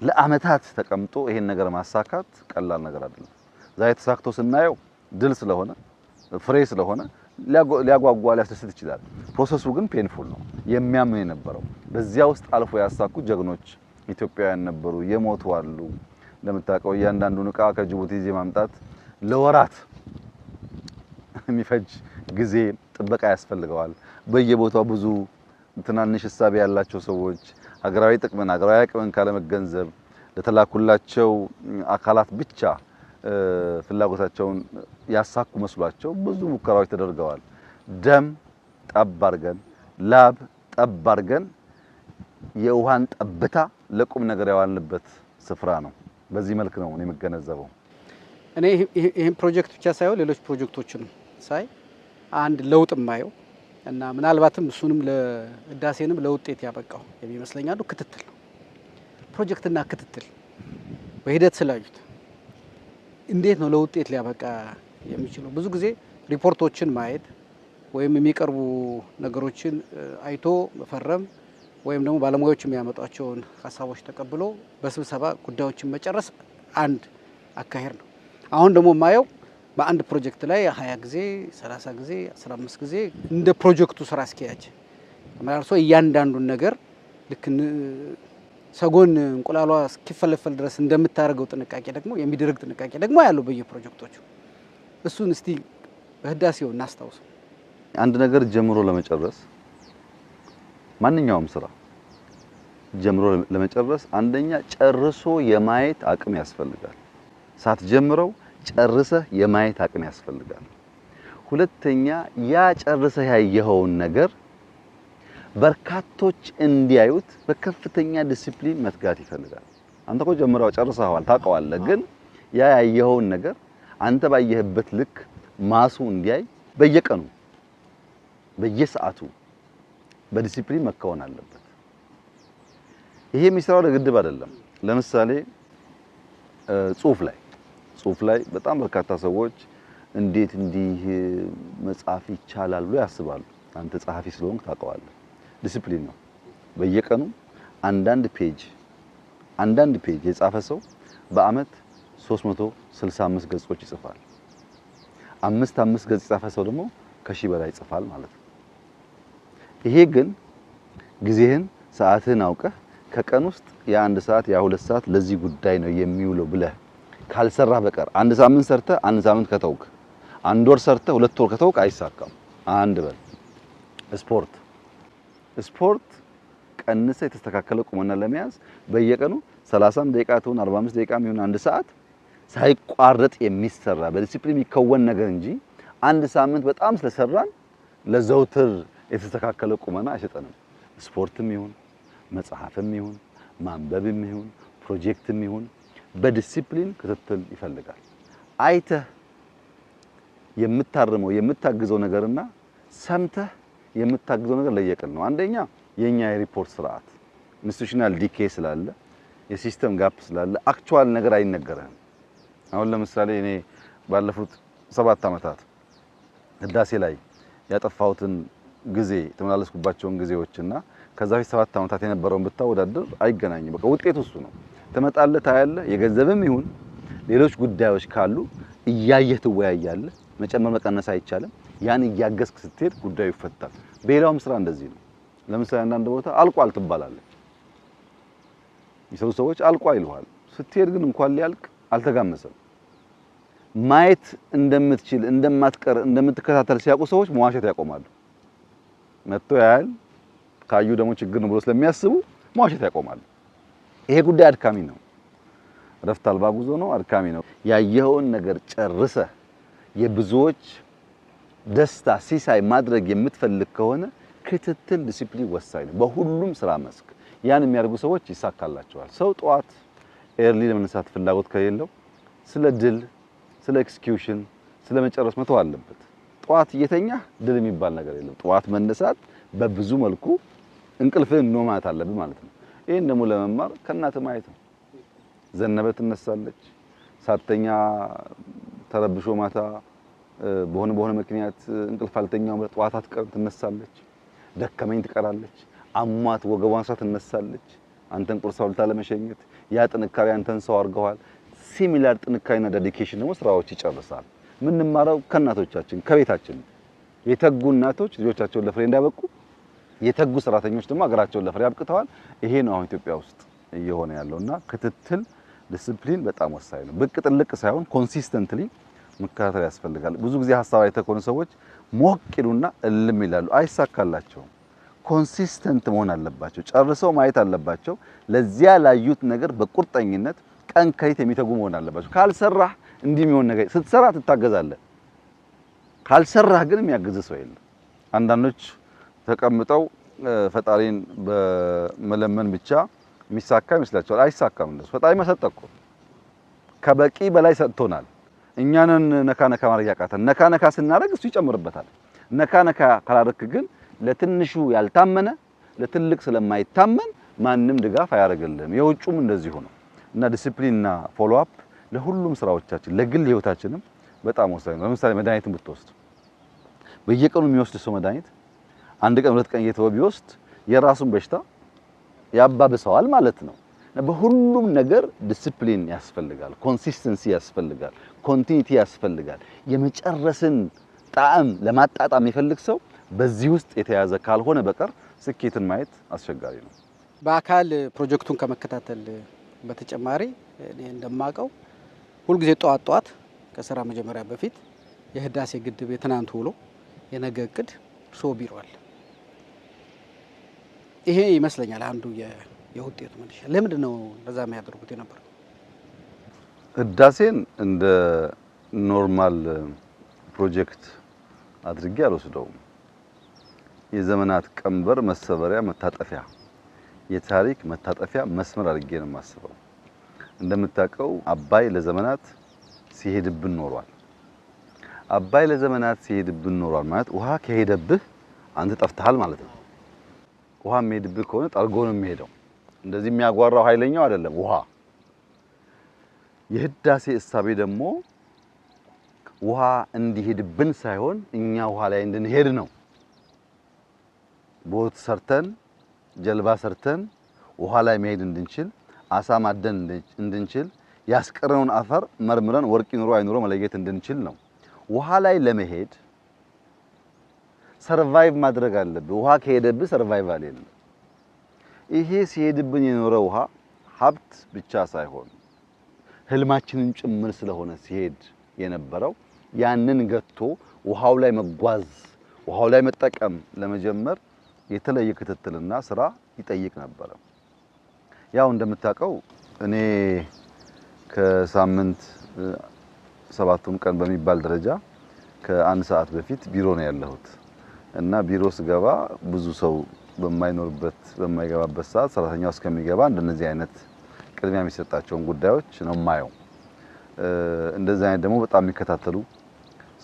ለአመታት ተቀምጦ ይሄን ነገር ማሳካት ቀላል ነገር አይደለም። ዛሬ ተሳክቶ ስናየው ድል ስለሆነ ፍሬ ስለሆነ ሊያጓጓ ሊያስደስት ይችላል። ፕሮሰሱ ግን ፔንፉል ነው። የሚያምን የነበረው በዚያ ውስጥ አልፎ ያሳኩ ጀግኖች ኢትዮጵያውያን ነበሩ። የሞቱ አሉ። እንደምታውቀው እያንዳንዱን ዕቃ ከጅቡቲ ይዤ ማምጣት ለወራት የሚፈጅ ጊዜ ጥበቃ ያስፈልገዋል። በየቦታው ብዙ ትናንሽ ሐሳብ ያላቸው ሰዎች ሀገራዊ ጥቅምን ሀገራዊ አቅምን ካለመገንዘብ ለተላኩላቸው አካላት ብቻ ፍላጎታቸውን ያሳኩ መስሏቸው ብዙ ሙከራዎች ተደርገዋል። ደም ጠብ አድርገን ላብ ጠብ አድርገን የውሃን ጠብታ ለቁም ነገር ያዋልንበት ስፍራ ነው። በዚህ መልክ ነው እኔ የምገነዘበው። እኔ ይሄን ፕሮጀክት ብቻ ሳይሆን ሌሎች ፕሮጀክቶችን ሳይ አንድ ለውጥ ማየው እና ምናልባትም እሱንም ለህዳሴንም ለውጤት ያበቃው የሚመስለኝ አንዱ ክትትል ነው። ፕሮጀክትና ክትትል በሂደት ስላዩት እንዴት ነው ለውጤት ሊያበቃ የሚችለው? ብዙ ጊዜ ሪፖርቶችን ማየት ወይም የሚቀርቡ ነገሮችን አይቶ መፈረም ወይም ደግሞ ባለሙያዎች የሚያመጧቸውን ሀሳቦች ተቀብሎ በስብሰባ ጉዳዮችን መጨረስ አንድ አካሄድ ነው። አሁን ደግሞ ማየው በአንድ ፕሮጀክት ላይ 20 ጊዜ 30 ጊዜ 15 ጊዜ እንደ ፕሮጀክቱ ስራ አስኪያጅ ተመላልሶ እያንዳንዱን ነገር ልክ ሰጎን እንቁላሏ እስኪፈለፈል ድረስ እንደምታደርገው ጥንቃቄ ደግሞ የሚደረግ ጥንቃቄ ደግሞ ያለው በየፕሮጀክቶቹ። እሱን እስቲ በህዳሴው እናስታውስ። አንድ ነገር ጀምሮ ለመጨረስ ማንኛውም ስራ ጀምሮ ለመጨረስ አንደኛ ጨርሶ የማየት አቅም ያስፈልጋል። ሳትጀምረው ጨርሰህ የማየት አቅም ያስፈልጋል። ሁለተኛ ያ ጨርሰህ ያየኸውን ነገር በርካቶች እንዲያዩት በከፍተኛ ዲሲፕሊን መትጋት ይፈልጋል። አንተ እኮ ጀምረው ጨርሰሃል ታውቀዋለህ፣ ግን ያ ያየኸውን ነገር አንተ ባየህበት ልክ ማሱ እንዲያይ በየቀኑ በየሰዓቱ በዲሲፕሊን መከወን አለበት። ይሄ የሚሰራው ለግድብ አይደለም። ለምሳሌ ጽሁፍ ላይ በጣም በርካታ ሰዎች እንዴት እንዲህ መጻፍ ይቻላል ብሎ ያስባሉ። አንተ ጸሐፊ ስለሆንክ ታውቀዋለህ። ዲሲፕሊን ነው። በየቀኑ አንዳንድ ፔጅ የጻፈ ሰው በአመት 365 ገጾች ይጽፋል። 5 ገጽ የጻፈ ሰው ደግሞ ከ1000 በላይ ይጽፋል ማለት ነው። ይሄ ግን ጊዜህን ሰዓትህን አውቀህ ከቀን ውስጥ ያ1 ሰዓት ያ2 ሰዓት ለዚህ ጉዳይ ነው የሚውለው ብለህ ካልሰራህ በቀር አንድ ሳምንት ሰርተህ አንድ ሳምንት ከተውክ፣ አንድ ወር ሰርተህ 2 ወር ከተውክ አይሳካም። አንድ በል ስፖርት ቀንሰህ የተስተካከለ ቁመና ለመያዝ በየቀኑ 30 ደቂቃ ትሁን 45 ደቂቃ ይሁን 1 ሰዓት ሳይቋረጥ የሚሰራ በዲሲፕሊን የሚከወን ነገር እንጂ አንድ ሳምንት በጣም ስለሰራን ለዘውትር የተስተካከለ ቁመና አይሰጠንም። ስፖርትም ይሁን መጽሐፍም ይሁን ማንበብም ይሁን ፕሮጀክትም ይሁን በዲሲፕሊን ክትትል ይፈልጋል። አይተህ የምታርመው የምታግዘው ነገርና ሰምተህ የምታግዘው ነገር ለየቅል ነው። አንደኛ የኛ የሪፖርት ስርዓት ኢንስቲትዩሽናል ዲኬ ስላለ የሲስተም ጋፕ ስላለ አክቹዋል ነገር አይነገርህም። አሁን ለምሳሌ እኔ ባለፉት 7 አመታት ህዳሴ ላይ ያጠፋሁትን ጊዜ የተመላለስኩባቸውን ጊዜዎችና ከዛ በፊት 7 አመታት የነበረውን ብታወዳደር አይገናኝም። በቃ ውጤቱ እሱ ነው። ተመጣለህ ታያለህ። የገንዘብም ይሁን ሌሎች ጉዳዮች ካሉ እያየህ ትወያያለህ። መጨመር መቀነስ አይቻልም። ያን እያገዝክ ስትሄድ ጉዳዩ ይፈታል። በሌላውም ስራ እንደዚህ ነው። ለምሳሌ አንዳንድ ቦታ አልቋል ትባላለህ። የሰው ሰዎች አልቋል ይሉሃል። ስትሄድ ግን እንኳን ሊያልቅ አልተጋመሰም። ማየት እንደምትችል እንደማትቀር እንደምትከታተል ሲያውቁ ሰዎች መዋሸት ያቆማሉ። መጥቶ ያያል ካዩ ደግሞ ችግር ነው ብሎ ስለሚያስቡ መዋሸት ያቆማሉ። ይሄ ጉዳይ አድካሚ ነው። ረፍት አልባ ጉዞ ነው። አድካሚ ነው። ያየኸውን ነገር ጨርሰህ የብዙዎች ደስታ ሲሳይ ማድረግ የምትፈልግ ከሆነ ክትትል ዲሲፕሊን ወሳኝ ነው በሁሉም ስራ መስክ። ያን የሚያደርጉ ሰዎች ይሳካላቸዋል። ሰው ጠዋት ኤርሊ ለመነሳት ፍላጎት ከሌለው ስለ ድል፣ ስለ ኤክስኪዩሽን፣ ስለ መጨረስ መተው አለበት። ጠዋት እየተኛ ድል የሚባል ነገር የለም። ጠዋት መነሳት በብዙ መልኩ እንቅልፍን ነው ማለት አለብህ ማለት ነው። ይሄን ደግሞ ለመማር ከእናት ማየት ነው። ዘነበ ትነሳለች፣ ሳተኛ ተረብሾ ማታ በሆነ ምክንያት እንቅልፍ አልተኛው ጠዋት አትቀርም ትነሳለች። ደከመኝ ትቀራለች። አሟት ወገቧን ሳት ትነሳለች። አንተን ቁርስ አብልታ ለመሸኘት ያ ጥንካሬ አንተን ሰው አድርገዋል። ሲሚላር ጥንካሬና ዴዲኬሽን ደግሞ ስራዎች ይጨርሳል። ምንማረው ከእናቶቻችን ከቤታችን የተጉ እናቶች ልጆቻቸውን ለፍሬ እንዳበቁ የተጉ ሰራተኞች ደግሞ ሀገራቸውን ለፍሬ አብቅተዋል። ይሄ ነው አሁን ኢትዮጵያ ውስጥ እየሆነ ያለውና ክትትል ዲሲፕሊን በጣም ወሳኝ ነው። ብቅ ጥልቅ ሳይሆን ኮንሲስተንትሊ መከታተል ያስፈልጋል። ብዙ ጊዜ ሐሳብ አይተኮኑ ሰዎች ሞቅ ይሉና እልም ይላሉ፣ አይሳካላቸውም። ኮንሲስተንት መሆን አለባቸው። ጨርሰው ማየት አለባቸው። ለዚያ ላዩት ነገር በቁርጠኝነት ቀን ከሌት የሚተጉ መሆን አለባቸው። ካልሰራህ እንዲህ የሚሆን ነገር ስትሰራ ትታገዛለህ። ካልሰራህ ግን የሚያግዝ ሰው የለም። አንዳንዶች ተቀምጠው ፈጣሪን በመለመን ብቻ የሚሳካ ይመስላቸዋል። አይሳካም። እንደሱ ፈጣሪ መሰጠቆ ከበቂ በላይ ሰጥቶናል። እኛንን ነካ ማድረግ ያቃተን። ነካ ስናደርግ እሱ ይጨምርበታል። ነካ ካላደረክ ግን ለትንሹ ያልታመነ ለትልቅ ስለማይታመን ማንም ድጋፍ አያደርግልህም። የውጩም እንደዚሁ ነው እና ዲሲፕሊንና ፎሎ አፕ ለሁሉም ስራዎቻችን ለግል ህይወታችንም በጣም ወሳኝ ነው። ለምሳሌ መድኃኒትን ብትወስድ በየቀኑ የሚወስድ ሰው መድኃኒት አንድ ቀን ሁለት ቀን እየተወ ቢወስድ የራሱን በሽታ ያባብሰዋል ማለት ነው። በሁሉም ነገር ዲሲፕሊን ያስፈልጋል፣ ኮንሲስተንሲ ያስፈልጋል፣ ኮንቲኒቲ ያስፈልጋል። የመጨረስን ጣዕም ለማጣጣም የሚፈልግ ሰው በዚህ ውስጥ የተያዘ ካልሆነ በቀር ስኬትን ማየት አስቸጋሪ ነው። በአካል ፕሮጀክቱን ከመከታተል በተጨማሪ እኔ እንደማቀው ሁልጊዜ ጠዋት ከስራ መጀመሪያ በፊት የህዳሴ ግድብ የትናንት ውሎ የነገ እቅድ እርስዎ ቢሮ አለ። ይሄ ይመስለኛል አንዱ የውጤቱ መነሻ። ለምንድን ነው እንደዛ የሚያደርጉት የነበረው? ህዳሴን እንደ ኖርማል ፕሮጀክት አድርጌ አልወስደውም። የዘመናት ቀንበር መሰበሪያ መታጠፊያ፣ የታሪክ መታጠፊያ መስመር አድርጌ ነው የማስበው። እንደምታውቀው አባይ ለዘመናት ሲሄድብን ኖሯል። አባይ ለዘመናት ሲሄድብን ኖሯል ማለት ውሃ ከሄደብህ አንተ ጠፍተሃል ማለት ነው። ውሃ የሚሄድብህ ከሆነ ጠርጎ ነው የሚሄደው። እንደዚህ የሚያጓራው ኃይለኛው አይደለም ውሃ። የህዳሴ እሳቤ ደግሞ ውሃ እንዲሄድብን ሳይሆን እኛ ውሃ ላይ እንድንሄድ ነው። ቦት ሰርተን ጀልባ ሰርተን ውሃ ላይ መሄድ እንድንችል፣ አሳ ማደን እንድንችል፣ ያስቀረውን አፈር መርምረን ወርቅ ይኑሮ አይኑሮ መለየት እንድንችል ነው። ውሃ ላይ ለመሄድ ሰርቫይቭ ማድረግ አለብህ። ውሃ ከሄደብህ ሰርቫይቫል የለም። ይሄ ሲሄድብን የኖረ ውሃ ሀብት ብቻ ሳይሆን ህልማችንን ጭምር ስለሆነ ሲሄድ የነበረው ያንን ገቶ ውሃው ላይ መጓዝ ውሃው ላይ መጠቀም ለመጀመር የተለየ ክትትልና ስራ ይጠይቅ ነበር። ያው እንደምታውቀው እኔ ከሳምንት 7ቱም ቀን በሚባል ደረጃ ከአንድ ሰዓት በፊት ቢሮ ነው ያለሁት እና ቢሮ ስገባ ብዙ ሰው በማይኖርበት በማይገባበት ሰዓት ሰራተኛው እስከሚገባ እንደነዚህ አይነት ቅድሚያ የሚሰጣቸውን ጉዳዮች ነው ማየው። እንደዚህ አይነት ደግሞ በጣም የሚከታተሉ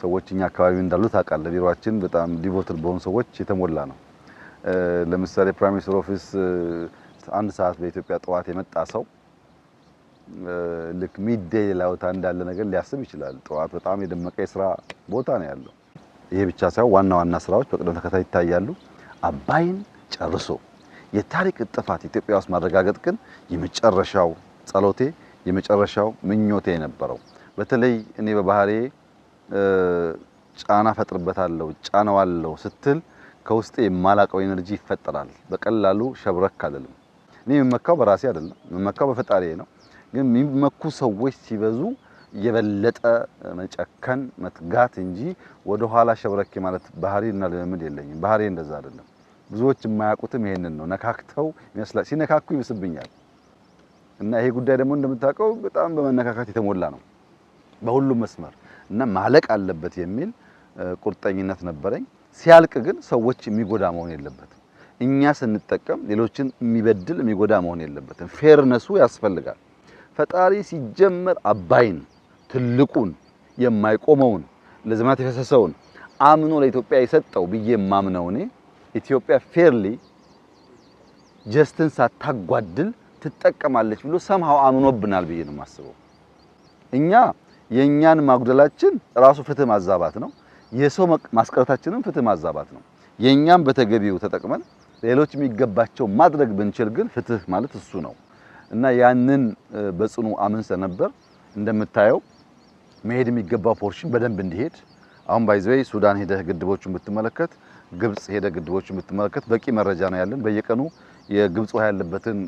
ሰዎች እኛ አካባቢ እንዳሉ ታውቃለህ። ቢሮአችን በጣም ዲቮትድ በሆኑ ሰዎች የተሞላ ነው። ለምሳሌ ፕራይም ሚኒስትር ኦፊስ አንድ ሰዓት በኢትዮጵያ ጠዋት የመጣ ሰው ልክ ሚድዴይ ላውታ እንዳለ ነገር ሊያስብ ይችላል። ጠዋት በጣም የደመቀ የስራ ቦታ ነው ያለው። ይሄ ብቻ ሳይሆን ዋና ስራዎች በቅደም ተከተል ይታያሉ። አባይን ጨርሶ የታሪክ ጥፋት ኢትዮጵያ ውስጥ ማረጋገጥ ግን የመጨረሻው ጸሎቴ የመጨረሻው ምኞቴ የነበረው። በተለይ እኔ በባህሬ ጫና ፈጥርበታለሁ ጫናዋለሁ ስትል ከውስጤ የማላቀው ኤነርጂ ይፈጠራል። በቀላሉ ሸብረክ አይደለም። እኔ የምመካው በራሴ አይደለም፣ የምመካው በፈጣሪዬ ነው። ግን የሚመኩ ሰዎች ሲበዙ የበለጠ መጨከን መትጋት እንጂ ወደ ኋላ ሸብረክ ማለት ባህሪና ልምድ የለኝም። ባህሪ እንደዛ አይደለም። ብዙዎች የማያውቁትም ይሄንን ነው። ነካክተው ይመስላል ሲነካኩ ይብስብኛል። እና ይሄ ጉዳይ ደግሞ እንደምታውቀው በጣም በመነካካት የተሞላ ነው በሁሉም መስመር። እና ማለቅ አለበት የሚል ቁርጠኝነት ነበረኝ። ሲያልቅ ግን ሰዎች የሚጎዳ መሆን የለበትም። እኛ ስንጠቀም ሌሎችን የሚበድል የሚጎዳ መሆን የለበትም። ፌርነሱ ያስፈልጋል። ፈጣሪ ሲጀመር አባይን ትልቁን የማይቆመውን ለዘመናት የፈሰሰውን አምኖ ለኢትዮጵያ የሰጠው ብዬ ማምነው እኔ ኢትዮጵያ ፌርሊ ጀስትን ሳታጓድል ትጠቀማለች ብሎ ሰምሃው አምኖብናል ብዬ ነው የማስበው። እኛ የኛን ማጉደላችን ራሱ ፍትህ ማዛባት ነው። የሰው ማስቀረታችንም ፍትህ ማዛባት ነው። የኛም በተገቢው ተጠቅመን ሌሎች የሚገባቸው ማድረግ ብንችል ግን ፍትህ ማለት እሱ ነው እና ያንን በጽኑ አምን ነበር። እንደምታየው መሄድ የሚገባው ፖርሽን በደንብ እንዲሄድ አሁን ባይዘይ ሱዳን ሄደህ ግድቦቹን ብትመለከት፣ ግብጽ ሄደህ ግድቦቹን ብትመለከት በቂ መረጃ ነው ያለን። በየቀኑ የግብጽ ውሃ ያለበትን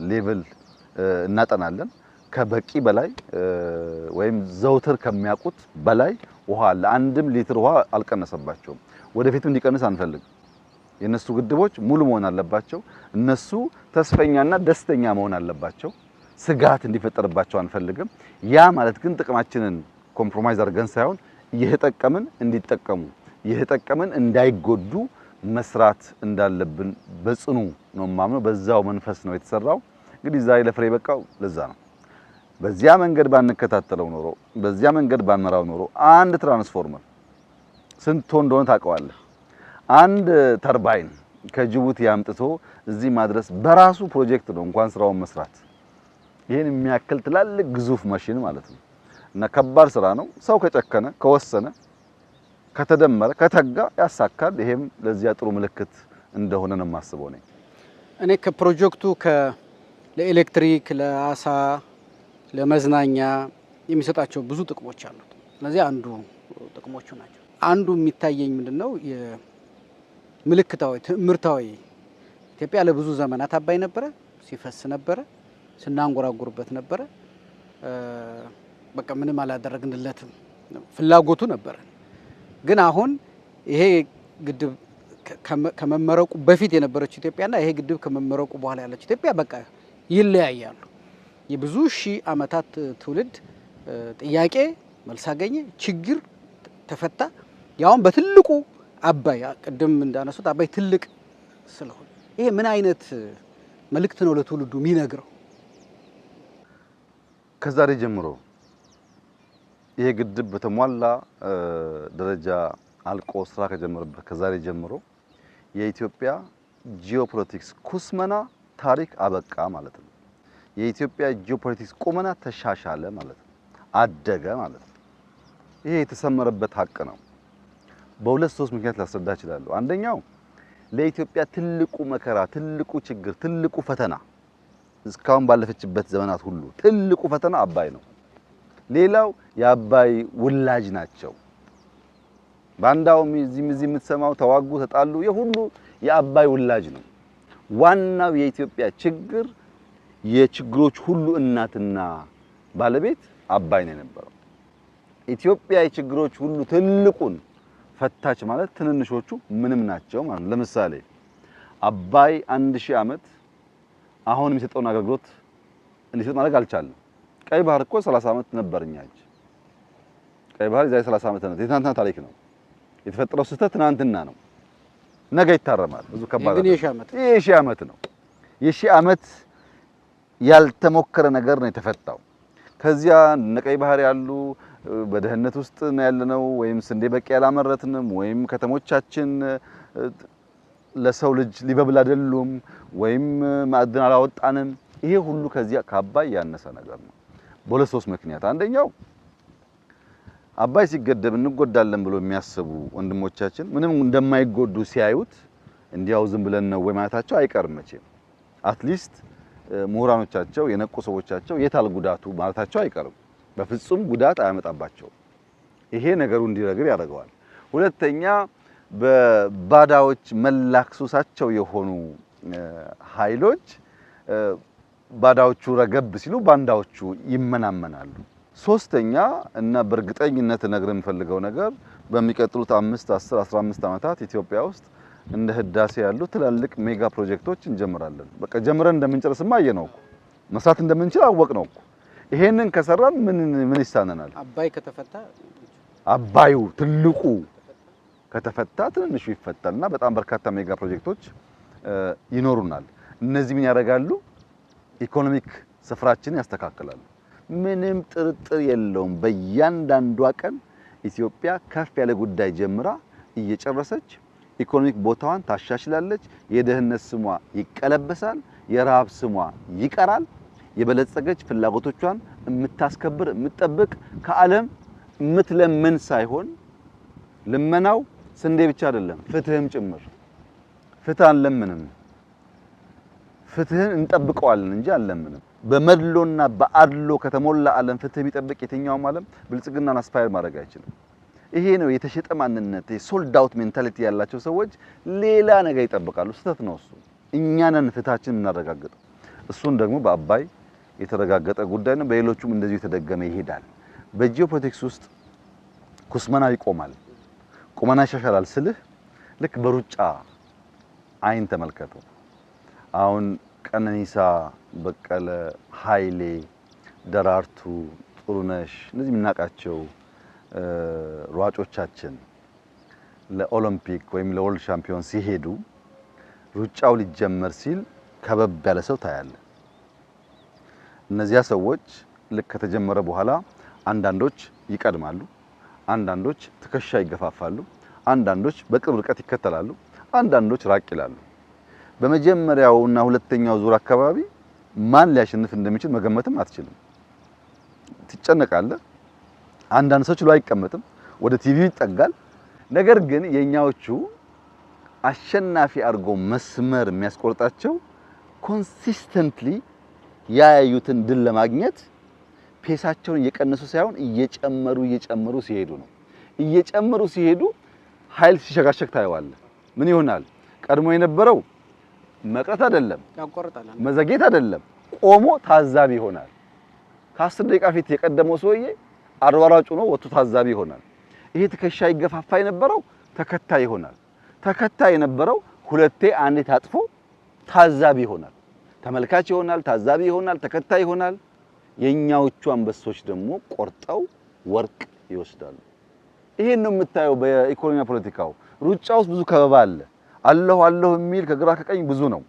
ሌቭል እናጠናለን። ከበቂ በላይ ወይም ዘውትር ከሚያውቁት በላይ ውሃ አለ። አንድም ሊትር ውሃ አልቀነሰባቸውም። ወደፊትም እንዲቀንስ አንፈልግም። የነሱ ግድቦች ሙሉ መሆን አለባቸው። እነሱ ተስፈኛና ደስተኛ መሆን አለባቸው። ስጋት እንዲፈጠርባቸው አንፈልግም። ያ ማለት ግን ጥቅማችንን ኮምፕሮማይዝ አድርገን ሳይሆን እየተጠቀምን እንዲጠቀሙ እየተጠቀምን እንዳይጎዱ መስራት እንዳለብን በጽኑ ነው የማምነው። በዛው መንፈስ ነው የተሰራው። እንግዲህ ዛሬ ለፍሬ በቃው ለዛ ነው። በዚያ መንገድ ባንከታተለው ኖሮ በዚያ መንገድ ባንመራው ኖሮ አንድ ትራንስፎርመር ስንት ቶን እንደሆነ ታውቀዋለህ? አንድ ተርባይን ከጅቡቲ አምጥቶ እዚህ ማድረስ በራሱ ፕሮጀክት ነው፣ እንኳን ስራውን መስራት። ይሄን የሚያክል ትላልቅ ግዙፍ ማሽን ማለት ነው እና ከባድ ስራ ነው። ሰው ከጨከነ ከወሰነ ከተደመረ ከተጋ ያሳካል። ይሄም ለዚያ ጥሩ ምልክት እንደሆነ ነው የማስበው ነኝ። እኔ ከፕሮጀክቱ ለኤሌክትሪክ፣ ለአሳ፣ ለመዝናኛ የሚሰጣቸው ብዙ ጥቅሞች አሉት። ስለዚህ አንዱ ጥቅሞቹ ናቸው። አንዱ የሚታየኝ ምንድነው ምልክታዊ ትምህርታዊ ኢትዮጵያ ለብዙ ዘመናት አባይ ነበረ፣ ሲፈስ ነበረ፣ ስናንጎራጉርበት ነበረ። በቃ ምንም አላደረግንለትም፣ ፍላጎቱ ነበረ። ግን አሁን ይሄ ግድብ ከመመረቁ በፊት የነበረች ኢትዮጵያና ይሄ ግድብ ከመመረቁ በኋላ ያለች ኢትዮጵያ በቃ ይለያያሉ። የብዙ ሺህ ዓመታት ትውልድ ጥያቄ መልስ አገኘ፣ ችግር ተፈታ። ያውን በትልቁ አባይ ቅድም እንዳነሱት አባይ ትልቅ ስለሆነ ይሄ ምን አይነት መልእክት ነው ለትውልዱ የሚነግረው? ከዛሬ ጀምሮ ይሄ ግድብ በተሟላ ደረጃ አልቆ ስራ ከጀመረበት ከዛሬ ጀምሮ የኢትዮጵያ ጂኦፖለቲክስ ኩስመና ታሪክ አበቃ ማለት ነው። የኢትዮጵያ ጂኦፖለቲክስ ቁመና ተሻሻለ ማለት ነው፣ አደገ ማለት ነው። ይሄ የተሰመረበት ሀቅ ነው። በሁለት ሶስት ምክንያት ላስረዳ እችላለሁ። አንደኛው ለኢትዮጵያ ትልቁ መከራ፣ ትልቁ ችግር፣ ትልቁ ፈተና እስካሁን ባለፈችበት ዘመናት ሁሉ ትልቁ ፈተና አባይ ነው። ሌላው የአባይ ውላጅ ናቸው። ባንዳውም እዚህ የምትሰማው ተዋጉ፣ ተጣሉ፣ የሁሉ የአባይ ውላጅ ነው። ዋናው የኢትዮጵያ ችግር የችግሮች ሁሉ እናትና ባለቤት አባይ ነው የነበረው። ኢትዮጵያ የችግሮች ሁሉ ትልቁን ፈታች ማለት ትንንሾቹ ምንም ናቸው ማለት ነው። ለምሳሌ አባይ 1000 ዓመት አሁን የሚሰጠውን አገልግሎት እንዲሰጥ ማድረግ አልቻለም። ቀይ ባህር እኮ 30 ዓመት ነበርኛ እጅ ቀይ ባህር የዛሬ 30 ዓመት ነው። የትናንትና ታሪክ ነው። የተፈጠረው ስህተት ትናንትና ነው፣ ነገ ይታረማል። ብዙ ከባድ ነው። የሺህ ዓመት ነው። የሺህ ዓመት ያልተሞከረ ነገር ነው የተፈታው። ከዚያ ቀይ ባህር ያሉ በደህንነት ውስጥ ነው ያለነው፣ ወይም ስንዴ በቂ ያላመረትንም፣ ወይም ከተሞቻችን ለሰው ልጅ ሊበብል አይደሉም፣ ወይም ማዕድን አላወጣንም። ይሄ ሁሉ ከዚያ ከአባይ ያነሰ ነገር ነው በሁለት ሶስት ምክንያት። አንደኛው አባይ ሲገደብ እንጎዳለን ብሎ የሚያስቡ ወንድሞቻችን ምንም እንደማይጎዱ ሲያዩት እንዲያው ዝም ብለን ነው ወይ ማለታቸው አይቀርም መቼም። አትሊስት ምሁራኖቻቸው የነቁ ሰዎቻቸው የታል ጉዳቱ ማለታቸው አይቀርም። በፍጹም ጉዳት አያመጣባቸው። ይሄ ነገሩ እንዲረግብ ያደርገዋል። ሁለተኛ በባዳዎች መላክሱሳቸው የሆኑ ኃይሎች ባዳዎቹ ረገብ ሲሉ ባንዳዎቹ ይመናመናሉ። ሶስተኛ እና በእርግጠኝነት ነገር የምፈልገው ነገር በሚቀጥሉት 5፣ 10፣ 15 ዓመታት ኢትዮጵያ ውስጥ እንደ ህዳሴ ያሉ ትላልቅ ሜጋ ፕሮጀክቶች እንጀምራለን። በቃ ጀምረን እንደምንጨርስማ አየነው እኮ፣ መስራት እንደምንችል አወቅነው እኮ። ይሄንን ከሰራን ምን ይሳነናል? አባይ ከተፈታ አባዩ ትልቁ ከተፈታ ትንንሹ ይፈታልና በጣም በርካታ ሜጋ ፕሮጀክቶች ይኖሩናል። እነዚህ ምን ያደርጋሉ? ኢኮኖሚክ ስፍራችንን ያስተካክላሉ። ምንም ጥርጥር የለውም። በእያንዳንዷ ቀን ኢትዮጵያ ከፍ ያለ ጉዳይ ጀምራ እየጨረሰች ኢኮኖሚክ ቦታዋን ታሻሽላለች። የደህንነት ስሟ ይቀለበሳል፣ የረሃብ ስሟ ይቀራል። የበለጸገች ፍላጎቶቿን የምታስከብር የምትጠብቅ ከዓለም የምትለምን ሳይሆን ልመናው ስንዴ ብቻ አይደለም፣ ፍትህም ጭምር። ፍትህ አንለምንም፣ ፍትህን እንጠብቀዋለን እንጂ አንለምንም። በመድሎና በአድሎ ከተሞላ ዓለም ፍትህ የሚጠብቅ የትኛውም ዓለም ብልጽግናን አስፓየር ማድረግ አይችልም። ይሄ ነው የተሸጠ ማንነት፣ የሶልድ አውት ሜንታሊቲ ያላቸው ሰዎች ሌላ ነገር ይጠብቃሉ። ስህተት ነው እሱ። እኛ ነን ፍትሃችን የምናረጋግጠው። እሱን ደግሞ በአባይ የተረጋገጠ ጉዳይ ነው። በሌሎቹም እንደዚሁ የተደገመ ይሄዳል። በጂኦፖለቲክስ ውስጥ ኩስመና ይቆማል፣ ቁመና ይሻሻላል ስልህ ልክ በሩጫ አይን ተመልከተው። አሁን ቀነኒሳ በቀለ፣ ኃይሌ፣ ደራርቱ፣ ጥሩነሽ እነዚህ የምናውቃቸው ሯጮቻችን ለኦሎምፒክ ወይም ለወርልድ ሻምፒዮን ሲሄዱ ሩጫው ሊጀመር ሲል ከበብ ያለ ሰው ታያለ። እነዚያ ሰዎች ልክ ከተጀመረ በኋላ አንዳንዶች ይቀድማሉ፣ አንዳንዶች ትከሻ ይገፋፋሉ፣ አንዳንዶች በቅርብ ርቀት ይከተላሉ፣ አንዳንዶች ራቅ ይላሉ። በመጀመሪያውና ሁለተኛው ዙር አካባቢ ማን ሊያሸንፍ እንደሚችል መገመትም አትችልም። ትጨነቃለህ። አንዳንድ ሰው ችሎ አይቀመጥም፣ ወደ ቲቪው ይጠጋል። ነገር ግን የኛዎቹ አሸናፊ አድርጎ መስመር የሚያስቆርጣቸው ኮንሲስተንትሊ ያያዩትን ድል ለማግኘት ፔሳቸውን እየቀነሱ ሳይሆን እየጨመሩ ሲሄዱ ነው። እየጨመሩ ሲሄዱ ኃይል ሲሸጋሸግ ታየዋለህ። ምን ይሆናል? ቀድሞ የነበረው መቅረት አይደለም፣ መዘግየት አይደለም፣ ቆሞ ታዛቢ ይሆናል። ከ10 ደቂቃ ፊት የቀደመው ሰውዬ አሯሯጭ ነው፣ ወጥቶ ታዛቢ ይሆናል። ይሄ ትከሻ ይገፋፋ የነበረው ተከታይ ይሆናል። ተከታይ የነበረው ሁለቴ አንዴ ታጥፎ ታዛቢ ይሆናል። ተመልካች ይሆናል፣ ታዛቢ ይሆናል፣ ተከታይ ይሆናል። የኛዎቹ አንበሶች ደግሞ ቆርጠው ወርቅ ይወስዳሉ። ይሄን ነው የምታየው በኢኮኖሚያ ፖለቲካው። ሩጫ ውስጥ ብዙ ከበባ አለ። አለሁ የሚል ከግራ ከቀኝ ብዙ ነው።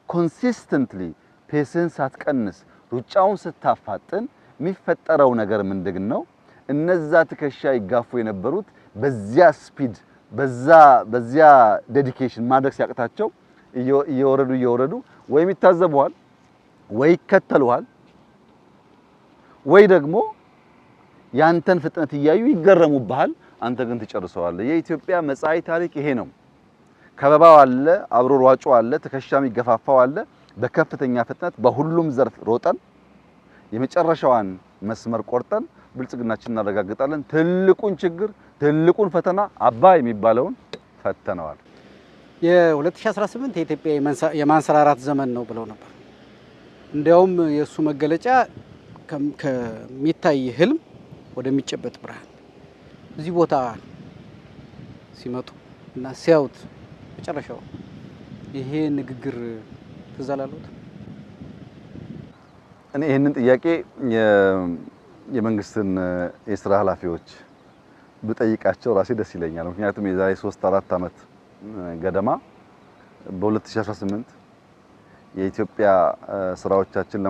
ኮንሲስተንትሊ ፔስን ሳትቀንስ ሩጫውን ስታፋጥን የሚፈጠረው ነገር ምንድን ነው? እነዛ ትከሻ ይጋፉ የነበሩት በዚያ ስፒድ በዚያ ዴዲኬሽን ማድረግ ሲያቅታቸው እየወረዱ ወይም ይታዘቡሃል፣ ወይ ይከተሉሃል፣ ወይ ደግሞ ያንተን ፍጥነት እያዩ ይገረሙብሃል። አንተ ግን ትጨርሰዋለህ። የኢትዮጵያ መጻኢ ታሪክ ይሄ ነው። ከበባው አለ፣ አብሮ ሯጩ አለ፣ ትከሻም ይገፋፋው አለ። በከፍተኛ ፍጥነት በሁሉም ዘርፍ ሮጠን የመጨረሻዋን መስመር ቆርጠን ብልጽግናችንን እናረጋግጣለን። ትልቁን ችግር ትልቁን ፈተና አባይ የሚባለውን ፈተነዋል። የ2018 የኢትዮጵያ የማንሰራራት ዘመን ነው ብለው ነበር። እንዲያውም የእሱ መገለጫ ከሚታይ ህልም ወደሚጨበጥ ብርሃን እዚህ ቦታ ሲመጡ እና ሲያዩት መጨረሻው ይሄ ንግግር ትዝ አላሉት? እኔ ይሄንን ጥያቄ የመንግስትን የስራ ኃላፊዎች ብጠይቃቸው ራሴ ደስ ይለኛል። ምክንያቱም የዛሬ 3-4 ዓመት ገደማ በ2018 የኢትዮጵያ ስራዎቻችን፣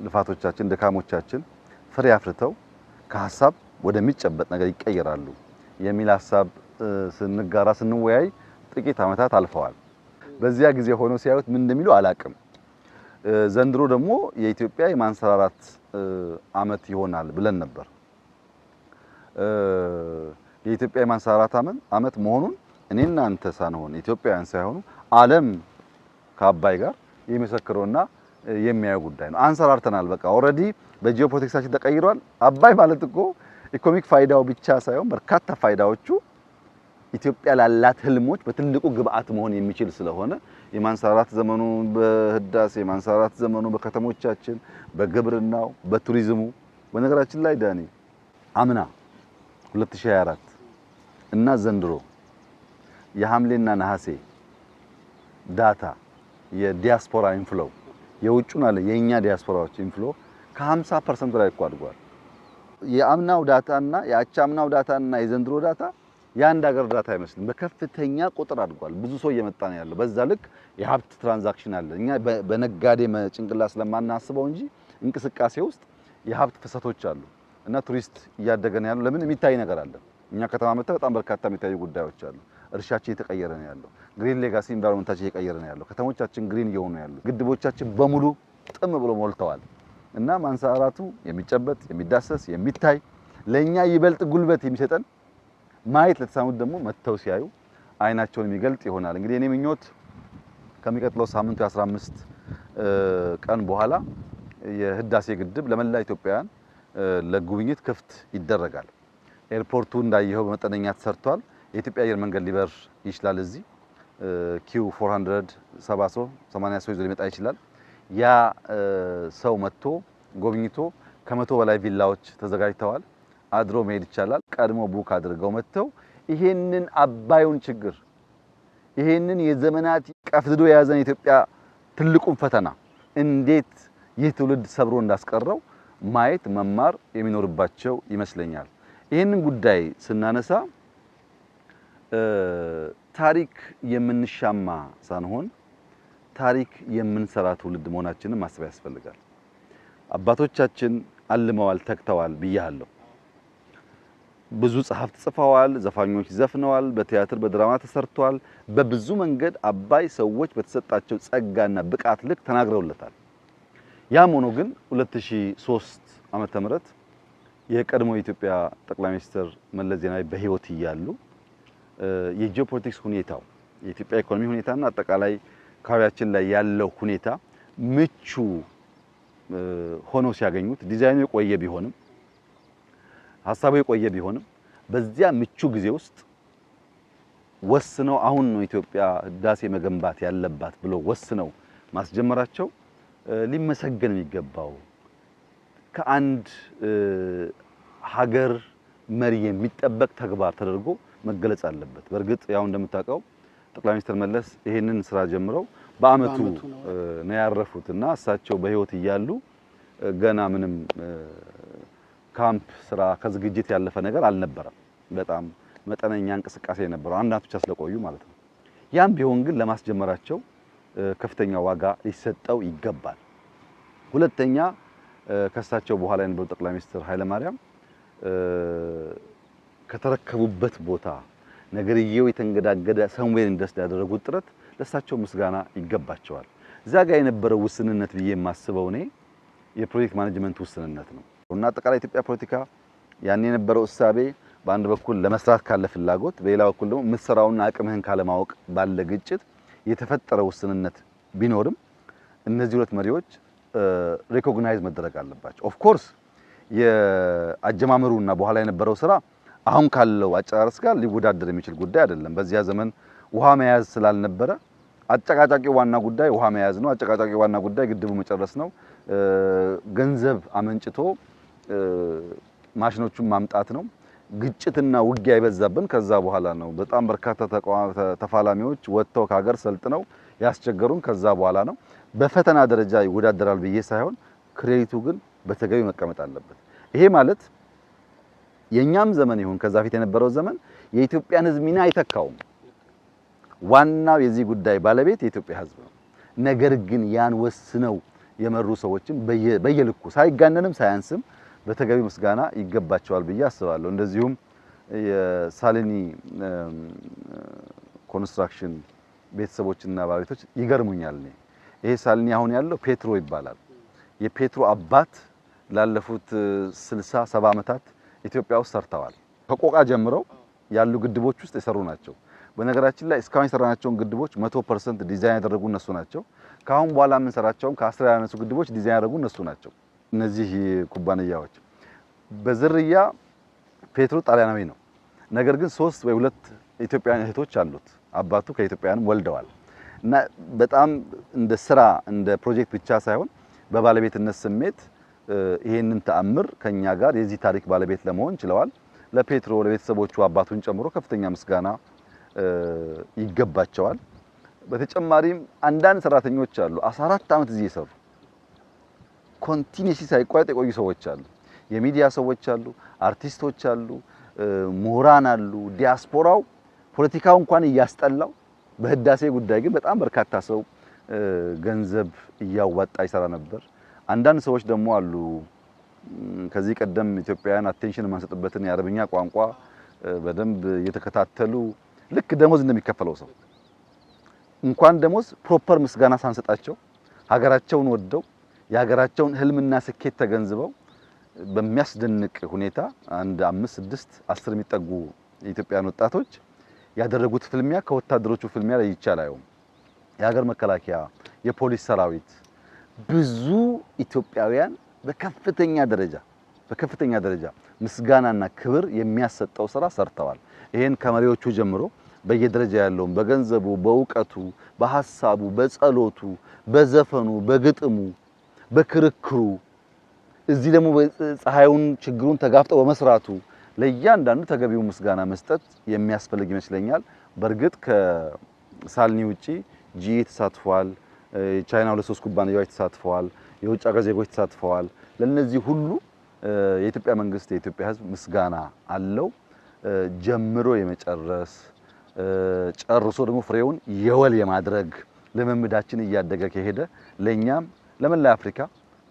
ልፋቶቻችን፣ ድካሞቻችን ፍሬ አፍርተው ከሀሳብ ወደሚጨበጥ ነገር ይቀየራሉ የሚል ሀሳብ ስንጋራ ስንወያይ ጥቂት ዓመታት አልፈዋል። በዚያ ጊዜ ሆኖ ሲያዩት ምን እንደሚሉ አላቅም። ዘንድሮ ደግሞ የኢትዮጵያ የማንሰራራት ዓመት ይሆናል ብለን ነበር። የኢትዮጵያ የማንሰራራት ዓመት መሆኑን እኔና አንተ ሳንሆን ኢትዮጵያውያን ሳይሆኑ ዓለም ከአባይ ጋር የሚመሰክረውና የሚያየው ጉዳይ ነው። አንሰራርተናል። በቃ ኦልሬዲ በጂኦፖለቲክሳችን ተቀይሯል። አባይ ማለት እኮ ኢኮኖሚክ ፋይዳው ብቻ ሳይሆን በርካታ ፋይዳዎቹ ኢትዮጵያ ላላት ህልሞች በትልቁ ግብአት መሆን የሚችል ስለሆነ የማንሰራራት ዘመኑ በህዳሴ የማንሰራራት ዘመኑ በከተሞቻችን፣ በግብርናው፣ በቱሪዝሙ በነገራችን ላይ ዳኒ አምና 2024 እና ዘንድሮ የሐምሌና ነሐሴ ዳታ የዲያስፖራ ኢንፍሎ የውጭውን አለ የኛ ዲያስፖራዎች ኢንፍሎ ከ50% ላይ እኮ አድጓል። የአምናው ዳታና የአቻምናው ዳታና የዘንድሮ ዳታ የአንድ ሀገር ዳታ አይመስልም። በከፍተኛ ቁጥር አድጓል። ብዙ ሰው እየመጣ ነው ያለው። በዛ ልክ የሀብት ትራንዛክሽን አለ። እኛ በነጋዴ ጭንቅላት ስለማናስበው እንጂ እንቅስቃሴ ውስጥ የሀብት ፍሰቶች አሉ እና ቱሪስት እያደገ ነው ያለው። ለምን የሚታይ ነገር አለ። እኛ ከተማ መጥተህ በጣም በርካታ የሚታዩ ጉዳዮች አሉ። እርሻችን እየተቀየረ ነው ያለው። ግሪን ሌጋሲ ኢንቫይሮንመንታችን እየቀየረ ነው ያለው። ከተሞቻችን ግሪን እየሆኑ ነው ያሉት። ግድቦቻችን በሙሉ ጥም ብሎ ሞልተዋል እና ማንሰራራቱ የሚጨበጥ የሚዳሰስ የሚታይ ለኛ ይበልጥ ጉልበት የሚሰጠን ማየት ለተሳሙት ደግሞ መተው ሲያዩ አይናቸውን የሚገልጥ ይሆናል። እንግዲህ እኔ ምኞት ከሚቀጥለው ሳምንቱ የ15 ቀን በኋላ የህዳሴ ግድብ ለመላ ኢትዮጵያውያን ለጉብኝት ክፍት ይደረጋል። ኤርፖርቱ እንዳየኸው በመጠነኛ ተሰርቷል። የኢትዮጵያ አየር መንገድ ሊበር ይችላል። እዚህ ኪው 400 80 ሰው ይዞ ሊመጣ ይችላል። ያ ሰው መጥቶ ጎብኝቶ ከመቶ በላይ ቪላዎች ተዘጋጅተዋል። አድሮ መሄድ ይቻላል። ቀድሞ ቡክ አድርገው መጥተው ይሄንን አባዩን ችግር ይሄንን የዘመናት ቀፍድዶ የያዘን ኢትዮጵያ ትልቁን ፈተና እንዴት ይህ ትውልድ ሰብሮ እንዳስቀረው ማየት መማር የሚኖርባቸው ይመስለኛል። ይሄንን ጉዳይ ስናነሳ ታሪክ የምንሻማ ሳንሆን ታሪክ የምንሰራ ትውልድ መሆናችንን ማሰብ ያስፈልጋል። አባቶቻችን አልመዋል፣ ተክተዋል ብያለሁ። ብዙ ጸሐፍት ጽፈዋል፣ ዘፋኞች ዘፍነዋል፣ በቲያትር በድራማ ተሰርቷል። በብዙ መንገድ አባይ ሰዎች በተሰጣቸው ጸጋና ብቃት ልክ ተናግረውለታል። ያም ሆኖ ግን 2003 ዓመተ ምህረት የቀድሞ የኢትዮጵያ ጠቅላይ ሚኒስትር መለስ ዜናዊ በህይወት እያሉ የጂኦፖለቲክስ ሁኔታው የኢትዮጵያ ኢኮኖሚ ሁኔታና አጠቃላይ አካባቢያችን ላይ ያለው ሁኔታ ምቹ ሆኖ ሲያገኙት ዲዛይኑ የቆየ ቢሆንም ሐሳቡ የቆየ ቢሆንም በዚያ ምቹ ጊዜ ውስጥ ወስነው አሁን ነው ኢትዮጵያ ህዳሴ መገንባት ያለባት ብሎ ወስነው ማስጀመራቸው ሊመሰገን የሚገባው ከአንድ ሀገር መሪ የሚጠበቅ ተግባር ተደርጎ መገለጽ አለበት። በእርግጥ ያው እንደምታውቀው ጠቅላይ ሚኒስትር መለስ ይሄንን ስራ ጀምረው በአመቱ ነው ያረፉትና እሳቸው በህይወት እያሉ ገና ምንም ካምፕ ስራ ከዝግጅት ያለፈ ነገር አልነበረም። በጣም መጠነኛ እንቅስቃሴ የነበረው አንድ አመት ብቻ ስለቆዩ ማለት ነው። ያም ቢሆን ግን ለማስጀመራቸው ከፍተኛ ዋጋ ሊሰጠው ይገባል። ሁለተኛ ከሳቸው በኋላ የነበሩ ጠቅላይ ሚኒስትር ኃይለ ማርያም ከተረከቡበት ቦታ ነገርየው የተንገዳገደ ሰምዌር እንደስ ያደረጉት ጥረት ለሳቸው ምስጋና ይገባቸዋል። እዛ ጋር የነበረው ውስንነት ብዬ የማስበው እኔ የፕሮጀክት ማኔጅመንት ውስንነት ነው እና አጠቃላይ ኢትዮጵያ ፖለቲካ ያን የነበረው እሳቤ በአንድ በኩል ለመስራት ካለ ፍላጎት፣ በሌላ በኩል ደግሞ ምሰራውና አቅምህን ካለማወቅ ባለ ግጭት የተፈጠረ ውስንነት ቢኖርም እነዚህ ሁለት መሪዎች ሪኮግናይዝ መደረግ አለባቸው። ኦፍ ኮርስ የአጀማመሩና በኋላ የነበረው ስራ አሁን ካለው አጨራረስ ጋር ሊወዳደር የሚችል ጉዳይ አይደለም። በዚያ ዘመን ውሃ መያዝ ስላልነበረ አጨቃጫቂው ዋና ጉዳይ ውሃ መያዝ ነው። አጨቃጫቂው ዋና ጉዳይ ግድቡ መጨረስ ነው። ገንዘብ አመንጭቶ ማሽኖቹን ማምጣት ነው። ግጭትና ውጊያ የበዛብን ከዛ በኋላ ነው። በጣም በርካታ ተፋላሚዎች ወጥተው ከሀገር ሰልጥነው ያስቸገሩን ከዛ በኋላ ነው። በፈተና ደረጃ ይወዳደራል ብዬ ሳይሆን ክሬዲቱ ግን በተገቢ መቀመጥ አለበት። ይሄ ማለት የኛም ዘመን ይሁን ከዛ ፊት የነበረው ዘመን የኢትዮጵያን ሕዝብ ሚና አይተካውም። ዋናው የዚህ ጉዳይ ባለቤት የኢትዮጵያ ሕዝብ ነው። ነገር ግን ያን ወስነው የመሩ ሰዎችን በየልኩ ሳይጋነንም ሳያንስም በተገቢ ምስጋና ይገባቸዋል ብዬ አስባለሁ። እንደዚሁም የሳሊኒ ኮንስትራክሽን ቤተሰቦችና ባለቤቶች ይገርሙኛል። ይሄ ሳሊኒ አሁን ያለው ፔትሮ ይባላል። የፔትሮ አባት ላለፉት 60 70 ዓመታት ኢትዮጵያ ውስጥ ሰርተዋል። ከቆቃ ጀምረው ያሉ ግድቦች ውስጥ የሰሩ ናቸው። በነገራችን ላይ እስካሁን የሰራናቸውን ግድቦች 100% ዲዛይን ያደረጉ እነሱ ናቸው። ካሁን በኋላ የምንሰራቸውን ከ10 ያነሱ ግድቦች ዲዛይን ያደረጉ እነሱ ናቸው። እነዚህ ኩባንያዎች በዝርያ ፔትሮ ጣሊያናዊ ነው። ነገር ግን 3 ወይ 2 ኢትዮጵያውያን እህቶች አሉት። አባቱ ከኢትዮጵያውያንም ወልደዋል እና በጣም እንደ ስራ እንደ ፕሮጀክት ብቻ ሳይሆን በባለቤትነት ስሜት ይሄንን ተአምር ከኛ ጋር የዚህ ታሪክ ባለቤት ለመሆን ችለዋል። ለፔትሮ ለቤተሰቦቹ አባቱን ጨምሮ ከፍተኛ ምስጋና ይገባቸዋል። በተጨማሪም አንዳንድ ሰራተኞች አሉ 14 ዓመት እዚህ የሰሩ ኮንቲኒየስሊ ሳይቋረጥ የቆዩ ሰዎች አሉ። የሚዲያ ሰዎች አሉ፣ አርቲስቶች አሉ፣ ምሁራን አሉ። ዲያስፖራው ፖለቲካው እንኳን እያስጠላው በህዳሴ ጉዳይ ግን በጣም በርካታ ሰው ገንዘብ እያዋጣ ይሰራ ነበር። አንዳንድ ሰዎች ደግሞ አሉ ከዚህ ቀደም ኢትዮጵያውያን አቴንሽን የማንሰጥበትን የአረብኛ ቋንቋ በደንብ እየተከታተሉ ልክ ደሞዝ እንደሚከፈለው ሰው እንኳን ደሞዝ ፕሮፐር ምስጋና ሳንሰጣቸው ሀገራቸውን ወደው የሀገራቸውን ህልምና ስኬት ተገንዝበው በሚያስደንቅ ሁኔታ አንድ 5፣ 6፣ 10 የሚጠጉ የኢትዮጵያውያን ወጣቶች ያደረጉት ፍልሚያ ከወታደሮቹ ፍልሚያ ላይ ይቻላል። የሀገር መከላከያ፣ የፖሊስ ሰራዊት ብዙ ኢትዮጵያውያን በከፍተኛ ደረጃ ምስጋናና ክብር የሚያሰጠው ስራ ሰርተዋል። ይሄን ከመሪዎቹ ጀምሮ በየደረጃ ያለውን በገንዘቡ፣ በእውቀቱ፣ በሐሳቡ፣ በጸሎቱ፣ በዘፈኑ፣ በግጥሙ፣ በክርክሩ እዚህ ደግሞ ፀሐዩን ችግሩን ተጋፍጠው በመስራቱ ለእያንዳንዱ ተገቢው ምስጋና መስጠት የሚያስፈልግ ይመስለኛል። በእርግጥ ከሳልኒ ውጪ ጂኢ ተሳትፏል። ቻይና 2-3 ኩባንያዎች ተሳትፈዋል። የውጭ ሀገር ዜጎች ተሳትፈዋል። ለነዚህ ሁሉ የኢትዮጵያ መንግስት የኢትዮጵያ ሕዝብ ምስጋና አለው። ጀምሮ የመጨረስ ጨርሶ ደግሞ ፍሬውን የወል የማድረግ ልምምዳችን እያደገ ከሄደ ለኛም ለመላ አፍሪካ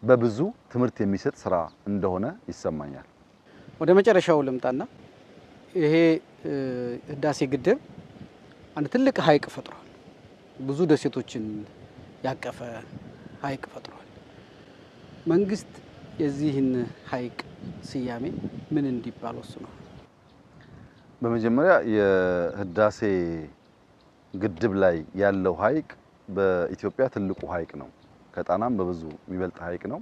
በብዙ ትምህርት የሚሰጥ ስራ እንደሆነ ይሰማኛል። ወደ መጨረሻው ልምጣና ይሄ ህዳሴ ግድብ አንድ ትልቅ ሐይቅ ፈጥሯል። ብዙ ደሴቶችን ያቀፈ ሐይቅ ፈጥሯል። መንግስት የዚህን ሐይቅ ስያሜ ምን እንዲባል ወስኗል? በመጀመሪያ የህዳሴ ግድብ ላይ ያለው ሐይቅ በኢትዮጵያ ትልቁ ሐይቅ ነው። ከጣናም በብዙ የሚበልጥ ሐይቅ ነው።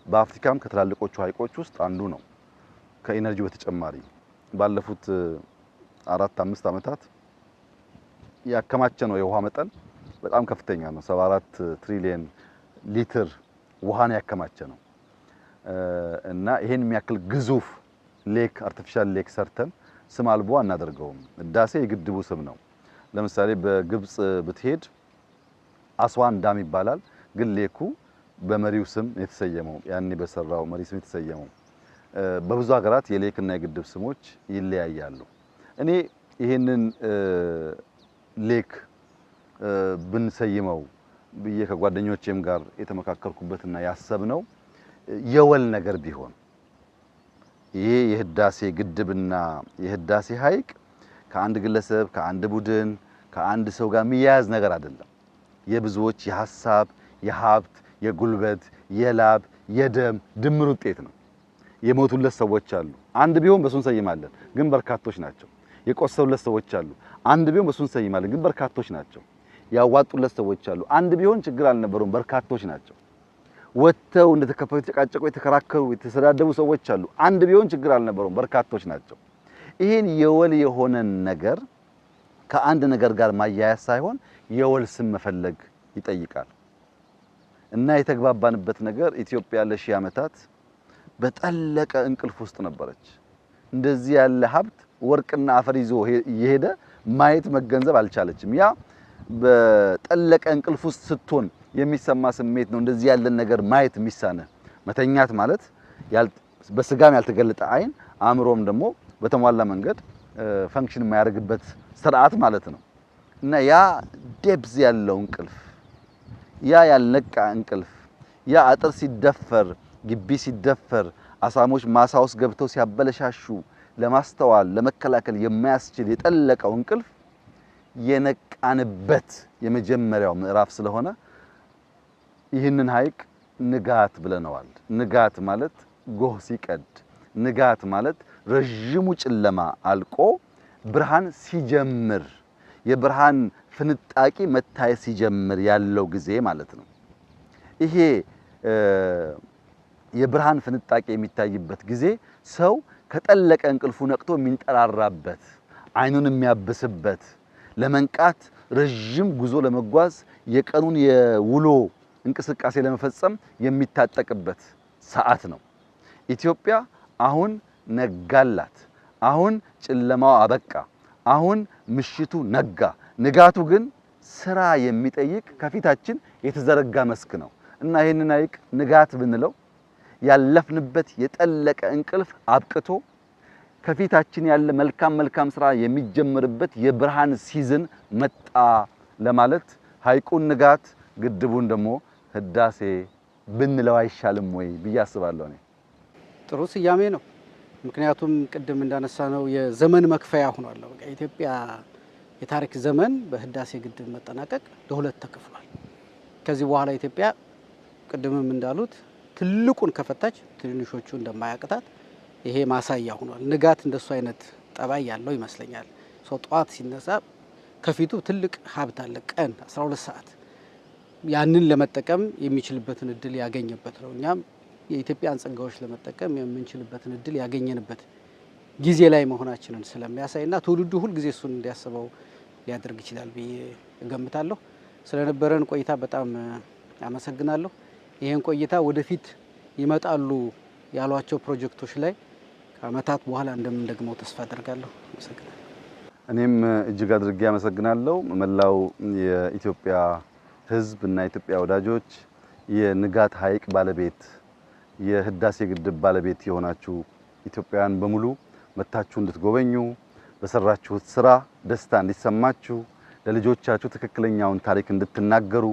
በአፍሪካም ከትላልቆቹ ሐይቆች ውስጥ አንዱ ነው። ከኢነርጂ በተጨማሪ ባለፉት 4-5 ዓመታት ያከማቸነው የውሃ መጠን በጣም ከፍተኛ ነው። 74 ትሪሊየን ሊትር ውሃን ያከማቸ ነው እና ይሄን የሚያክል ግዙፍ ሌክ አርቲፊሻል ሌክ ሰርተን ስም አልቦ አናደርገውም። ህዳሴ የግድቡ ስም ነው። ለምሳሌ በግብጽ ብትሄድ አስዋን ዳም ይባላል፣ ግን ሌኩ በመሪው ስም የተሰየመው ያኔ በሰራው መሪ ስም የተሰየመው። በብዙ ሀገራት የሌክና የግድብ ስሞች ይለያያሉ። እኔ ይሄንን ሌክ ብንሰይመው ብዬ ከጓደኞቼም ጋር የተመካከርኩበትና ያሰብነው የወል ነገር ቢሆን ይሄ የህዳሴ ግድብና የህዳሴ ሐይቅ ከአንድ ግለሰብ፣ ከአንድ ቡድን፣ ከአንድ ሰው ጋር የሚያያዝ ነገር አይደለም። የብዙዎች የሐሳብ፣ የሀብት፣ የጉልበት፣ የላብ፣ የደም ድምር ውጤት ነው። የሞቱለት ሰዎች አሉ። አንድ ቢሆን በሱን ሰይማለን፣ ግን በርካቶች ናቸው። የቆሰሉለት ሰዎች አሉ። አንድ ቢሆን በሱን ሰይማለን፣ ግን በርካቶች ናቸው። ያዋጡለት ሰዎች አሉ። አንድ ቢሆን ችግር አልነበረውም፣ በርካቶች ናቸው። ወጥተው እንደተከፈሉ የተጨቃጨቁ፣ የተከራከሩ፣ የተሰዳደቡ ሰዎች አሉ። አንድ ቢሆን ችግር አልነበረውም፣ በርካቶች ናቸው። ይሄን የወል የሆነን ነገር ከአንድ ነገር ጋር ማያያዝ ሳይሆን የወል ስም መፈለግ ይጠይቃል እና የተግባባንበት ነገር ኢትዮጵያ ለሺህ ዓመታት በጠለቀ እንቅልፍ ውስጥ ነበረች። እንደዚህ ያለ ሀብት ወርቅና አፈር ይዞ እየሄደ ማየት መገንዘብ አልቻለችም። ያ በጠለቀ እንቅልፍ ውስጥ ስትሆን የሚሰማ ስሜት ነው። እንደዚህ ያለን ነገር ማየት የሚሳነ መተኛት ማለት በስጋም ያልተገለጠ አይን አእምሮም ደግሞ በተሟላ መንገድ ፈንክሽን የማያደርግበት ስርዓት ማለት ነው እና ያ ዴፕዝ ያለው እንቅልፍ፣ ያ ያልነቃ እንቅልፍ፣ ያ አጥር ሲደፈር፣ ግቢ ሲደፈር፣ አሳሞች ማሳ ውስጥ ገብተው ሲያበለሻሹ ለማስተዋል ለመከላከል የማያስችል የጠለቀው እንቅልፍ የነቃንበት የመጀመሪያው ምዕራፍ ስለሆነ ይህንን ሐይቅ ንጋት ብለነዋል። ንጋት ማለት ጎህ ሲቀድ፣ ንጋት ማለት ረጅሙ ጨለማ አልቆ ብርሃን ሲጀምር፣ የብርሃን ፍንጣቂ መታየት ሲጀምር ያለው ጊዜ ማለት ነው። ይሄ የብርሃን ፍንጣቂ የሚታይበት ጊዜ ሰው ከጠለቀ እንቅልፉ ነቅቶ የሚንጠራራበት፣ አይኑን የሚያብስበት፣ ለመንቃት ረጅም ጉዞ ለመጓዝ የቀኑን የውሎ እንቅስቃሴ ለመፈጸም የሚታጠቅበት ሰዓት ነው። ኢትዮጵያ አሁን ነጋላት። አሁን ጨለማው አበቃ። አሁን ምሽቱ ነጋ። ንጋቱ ግን ስራ የሚጠይቅ ከፊታችን የተዘረጋ መስክ ነው እና ይሄንን ሐይቅ ንጋት ብንለው ያለፍንበት የጠለቀ እንቅልፍ አብቅቶ ከፊታችን ያለ መልካም ስራ የሚጀምርበት የብርሃን ሲዝን መጣ ለማለት ሐይቁን ንጋት ግድቡን ደግሞ ህዳሴ ብንለው አይሻልም ወይ ብዬ አስባለሁ። እኔ ጥሩ ስያሜ ነው። ምክንያቱም ቅድም እንዳነሳነው የዘመን መክፈያ ሆኗል። በቃ ኢትዮጵያ የታሪክ ዘመን በህዳሴ ግድብ መጠናቀቅ ለሁለት ተከፍሏል። ከዚህ በኋላ ኢትዮጵያ ቅድምም እንዳሉት ትልቁን ከፈታች ትንሾቹ እንደማያቅታት ይሄ ማሳያ ሆኗል። ንጋት እንደሱ አይነት ጠባይ ያለው ይመስለኛል። ሰው ጠዋት ሲነሳ ከፊቱ ትልቅ ሀብት አለ። ቀን 12 ሰዓት ያንን ለመጠቀም የሚችልበትን እድል ያገኘበት ነው። እኛም የኢትዮጵያን ጸጋዎች ለመጠቀም የምንችልበትን እድል ያገኘንበት ጊዜ ላይ መሆናችንን ስለሚያሳይና ትውልዱ ሁል ጊዜ እሱን እንዲያስበው ሊያደርግ ይችላል ብዬ እገምታለሁ። ስለነበረን ቆይታ በጣም አመሰግናለሁ። ይህን ቆይታ ወደፊት ይመጣሉ ያሏቸው ፕሮጀክቶች ላይ ከዓመታት በኋላ እንደምንደግመው ተስፋ አደርጋለሁ። አመሰግናለሁ። እኔም እጅግ አድርጌ አመሰግናለሁ። መላው የኢትዮጵያ ሕዝብ እና የኢትዮጵያ ወዳጆች የንጋት ሐይቅ ባለቤት የህዳሴ ግድብ ባለቤት የሆናችሁ ኢትዮጵያውያን በሙሉ መታችሁ እንድትጎበኙ በሰራችሁት ስራ ደስታ እንዲሰማችሁ ለልጆቻችሁ ትክክለኛውን ታሪክ እንድትናገሩ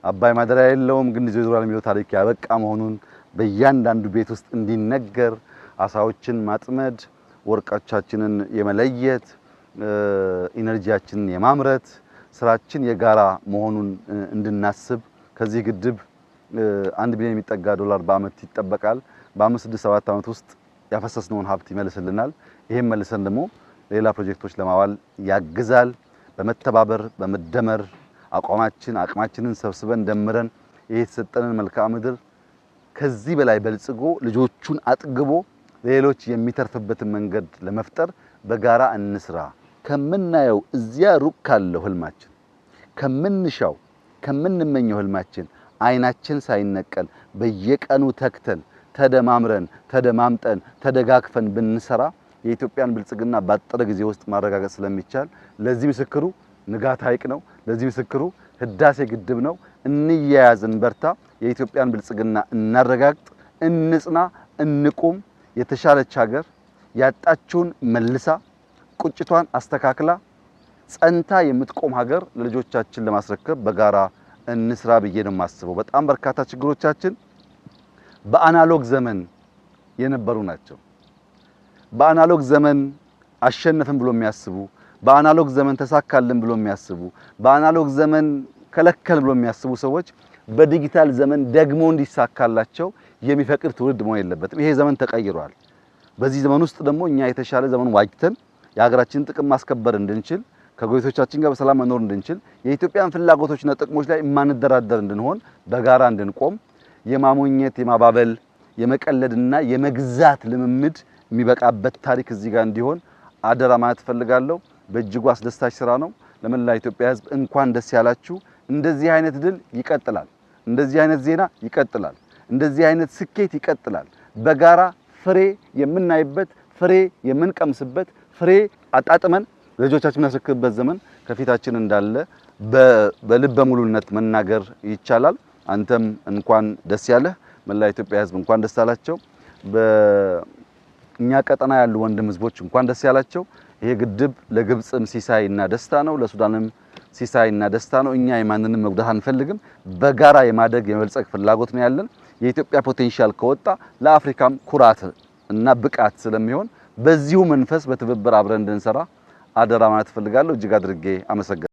አባይ ማደሪያ የለውም ግን ይዞ ይዞራል የሚለው ታሪክ ያበቃ መሆኑን በእያንዳንዱ ቤት ውስጥ እንዲነገር አሳዎችን ማጥመድ፣ ወርቆቻችንን የመለየት፣ ኢነርጂያችንን የማምረት ስራችን የጋራ መሆኑን እንድናስብ ከዚህ ግድብ 1 ቢሊዮን የሚጠጋ ዶላር በአመት ይጠበቃል። በ5-6-7 አመት ውስጥ ያፈሰስነውን ሀብት ይመልስልናል። ይሄን መልሰን ደግሞ ሌላ ፕሮጀክቶች ለማዋል ያግዛል። በመተባበር በመደመር አቅማችንን ሰብስበን ደምረን ይሄ የተሰጠንን መልክዓ ምድር ከዚህ በላይ በልጽጎ ልጆቹን አጥግቦ ሌሎች የሚተርፍበትን መንገድ ለመፍጠር በጋራ እንስራ። ከምናየው እዚያ ሩቅ ካለው ህልማችን ከምንሻው ከምንመኘው ህልማችን አይናችን ሳይነቀል በየቀኑ ተክተን ተደማምረን ተደማምጠን ተደጋግፈን ብንሰራ የኢትዮጵያን ብልጽግና ባጠረ ጊዜ ውስጥ ማረጋገጥ ስለሚቻል ለዚህ ምስክሩ ንጋት ሐይቅ ነው። ለዚህ ምስክሩ ህዳሴ ግድብ ነው። እንያያዝን በርታ። የኢትዮጵያን ብልጽግና እናረጋግጥ፣ እንጽና፣ እንቁም። የተሻለች ሀገር ያጣችውን መልሳ ቁጭቷን አስተካክላ ጸንታ የምትቆም ሀገር ለልጆቻችን ለማስረከብ በጋራ እንስራ ብዬ ነው የማስበው። በጣም በርካታ ችግሮቻችን በአናሎግ ዘመን የነበሩ ናቸው። በአናሎግ ዘመን አሸነፍን ብሎ የሚያስቡ፣ በአናሎግ ዘመን ተሳካልን ብሎ የሚያስቡ፣ በአናሎግ ዘመን ከለከል ብሎ የሚያስቡ ሰዎች በዲጂታል ዘመን ደግሞ እንዲሳካላቸው የሚፈቅድ ትውልድ መሆን የለበትም። ይሄ ዘመን ተቀይሯል። በዚህ ዘመን ውስጥ ደግሞ እኛ የተሻለ ዘመን ዋጅተን የሀገራችንን ጥቅም ማስከበር እንድንችል ከጎረቤቶቻችን ጋር በሰላም መኖር እንድንችል የኢትዮጵያን ፍላጎቶችና ጥቅሞች ላይ የማንደራደር እንድንሆን በጋራ እንድንቆም የማሞኘት የማባበል የመቀለድና የመግዛት ልምምድ የሚበቃበት ታሪክ እዚህ ጋር እንዲሆን አደራ ማለት ፈልጋለሁ። በእጅጉ አስደሳች ስራ ነው። ለመላ ኢትዮጵያ ሕዝብ እንኳን ደስ ያላችሁ። እንደዚህ አይነት ድል ይቀጥላል። እንደዚህ አይነት ዜና ይቀጥላል። እንደዚህ አይነት ስኬት ይቀጥላል። በጋራ ፍሬ የምናይበት፣ ፍሬ የምንቀምስበት፣ ፍሬ አጣጥመን ልጆቻችን የምናስረክብበት ዘመን ከፊታችን እንዳለ በልበ ሙሉነት መናገር ይቻላል። አንተም እንኳን ደስ ያለህ። መላ ኢትዮጵያ ሕዝብ እንኳን ደስ አላቸው። በእኛ ቀጠና ያሉ ወንድም ሕዝቦች እንኳን ደስ ያላቸው። ይሄ ግድብ ለግብጽም ሲሳይና ደስታ ነው፣ ለሱዳንም ሲሳይና ደስታ ነው። እኛ የማንንም መጉዳት አንፈልግም። በጋራ የማደግ የመልጸግ ፍላጎት ነው ያለን። የኢትዮጵያ ፖቴንሻል ከወጣ ለአፍሪካም ኩራት እና ብቃት ስለሚሆን በዚሁ መንፈስ በትብብር አብረን እንድንሰራ አደራ ማለት ፈልጋለሁ። እጅግ አድርጌ አመሰግናለሁ።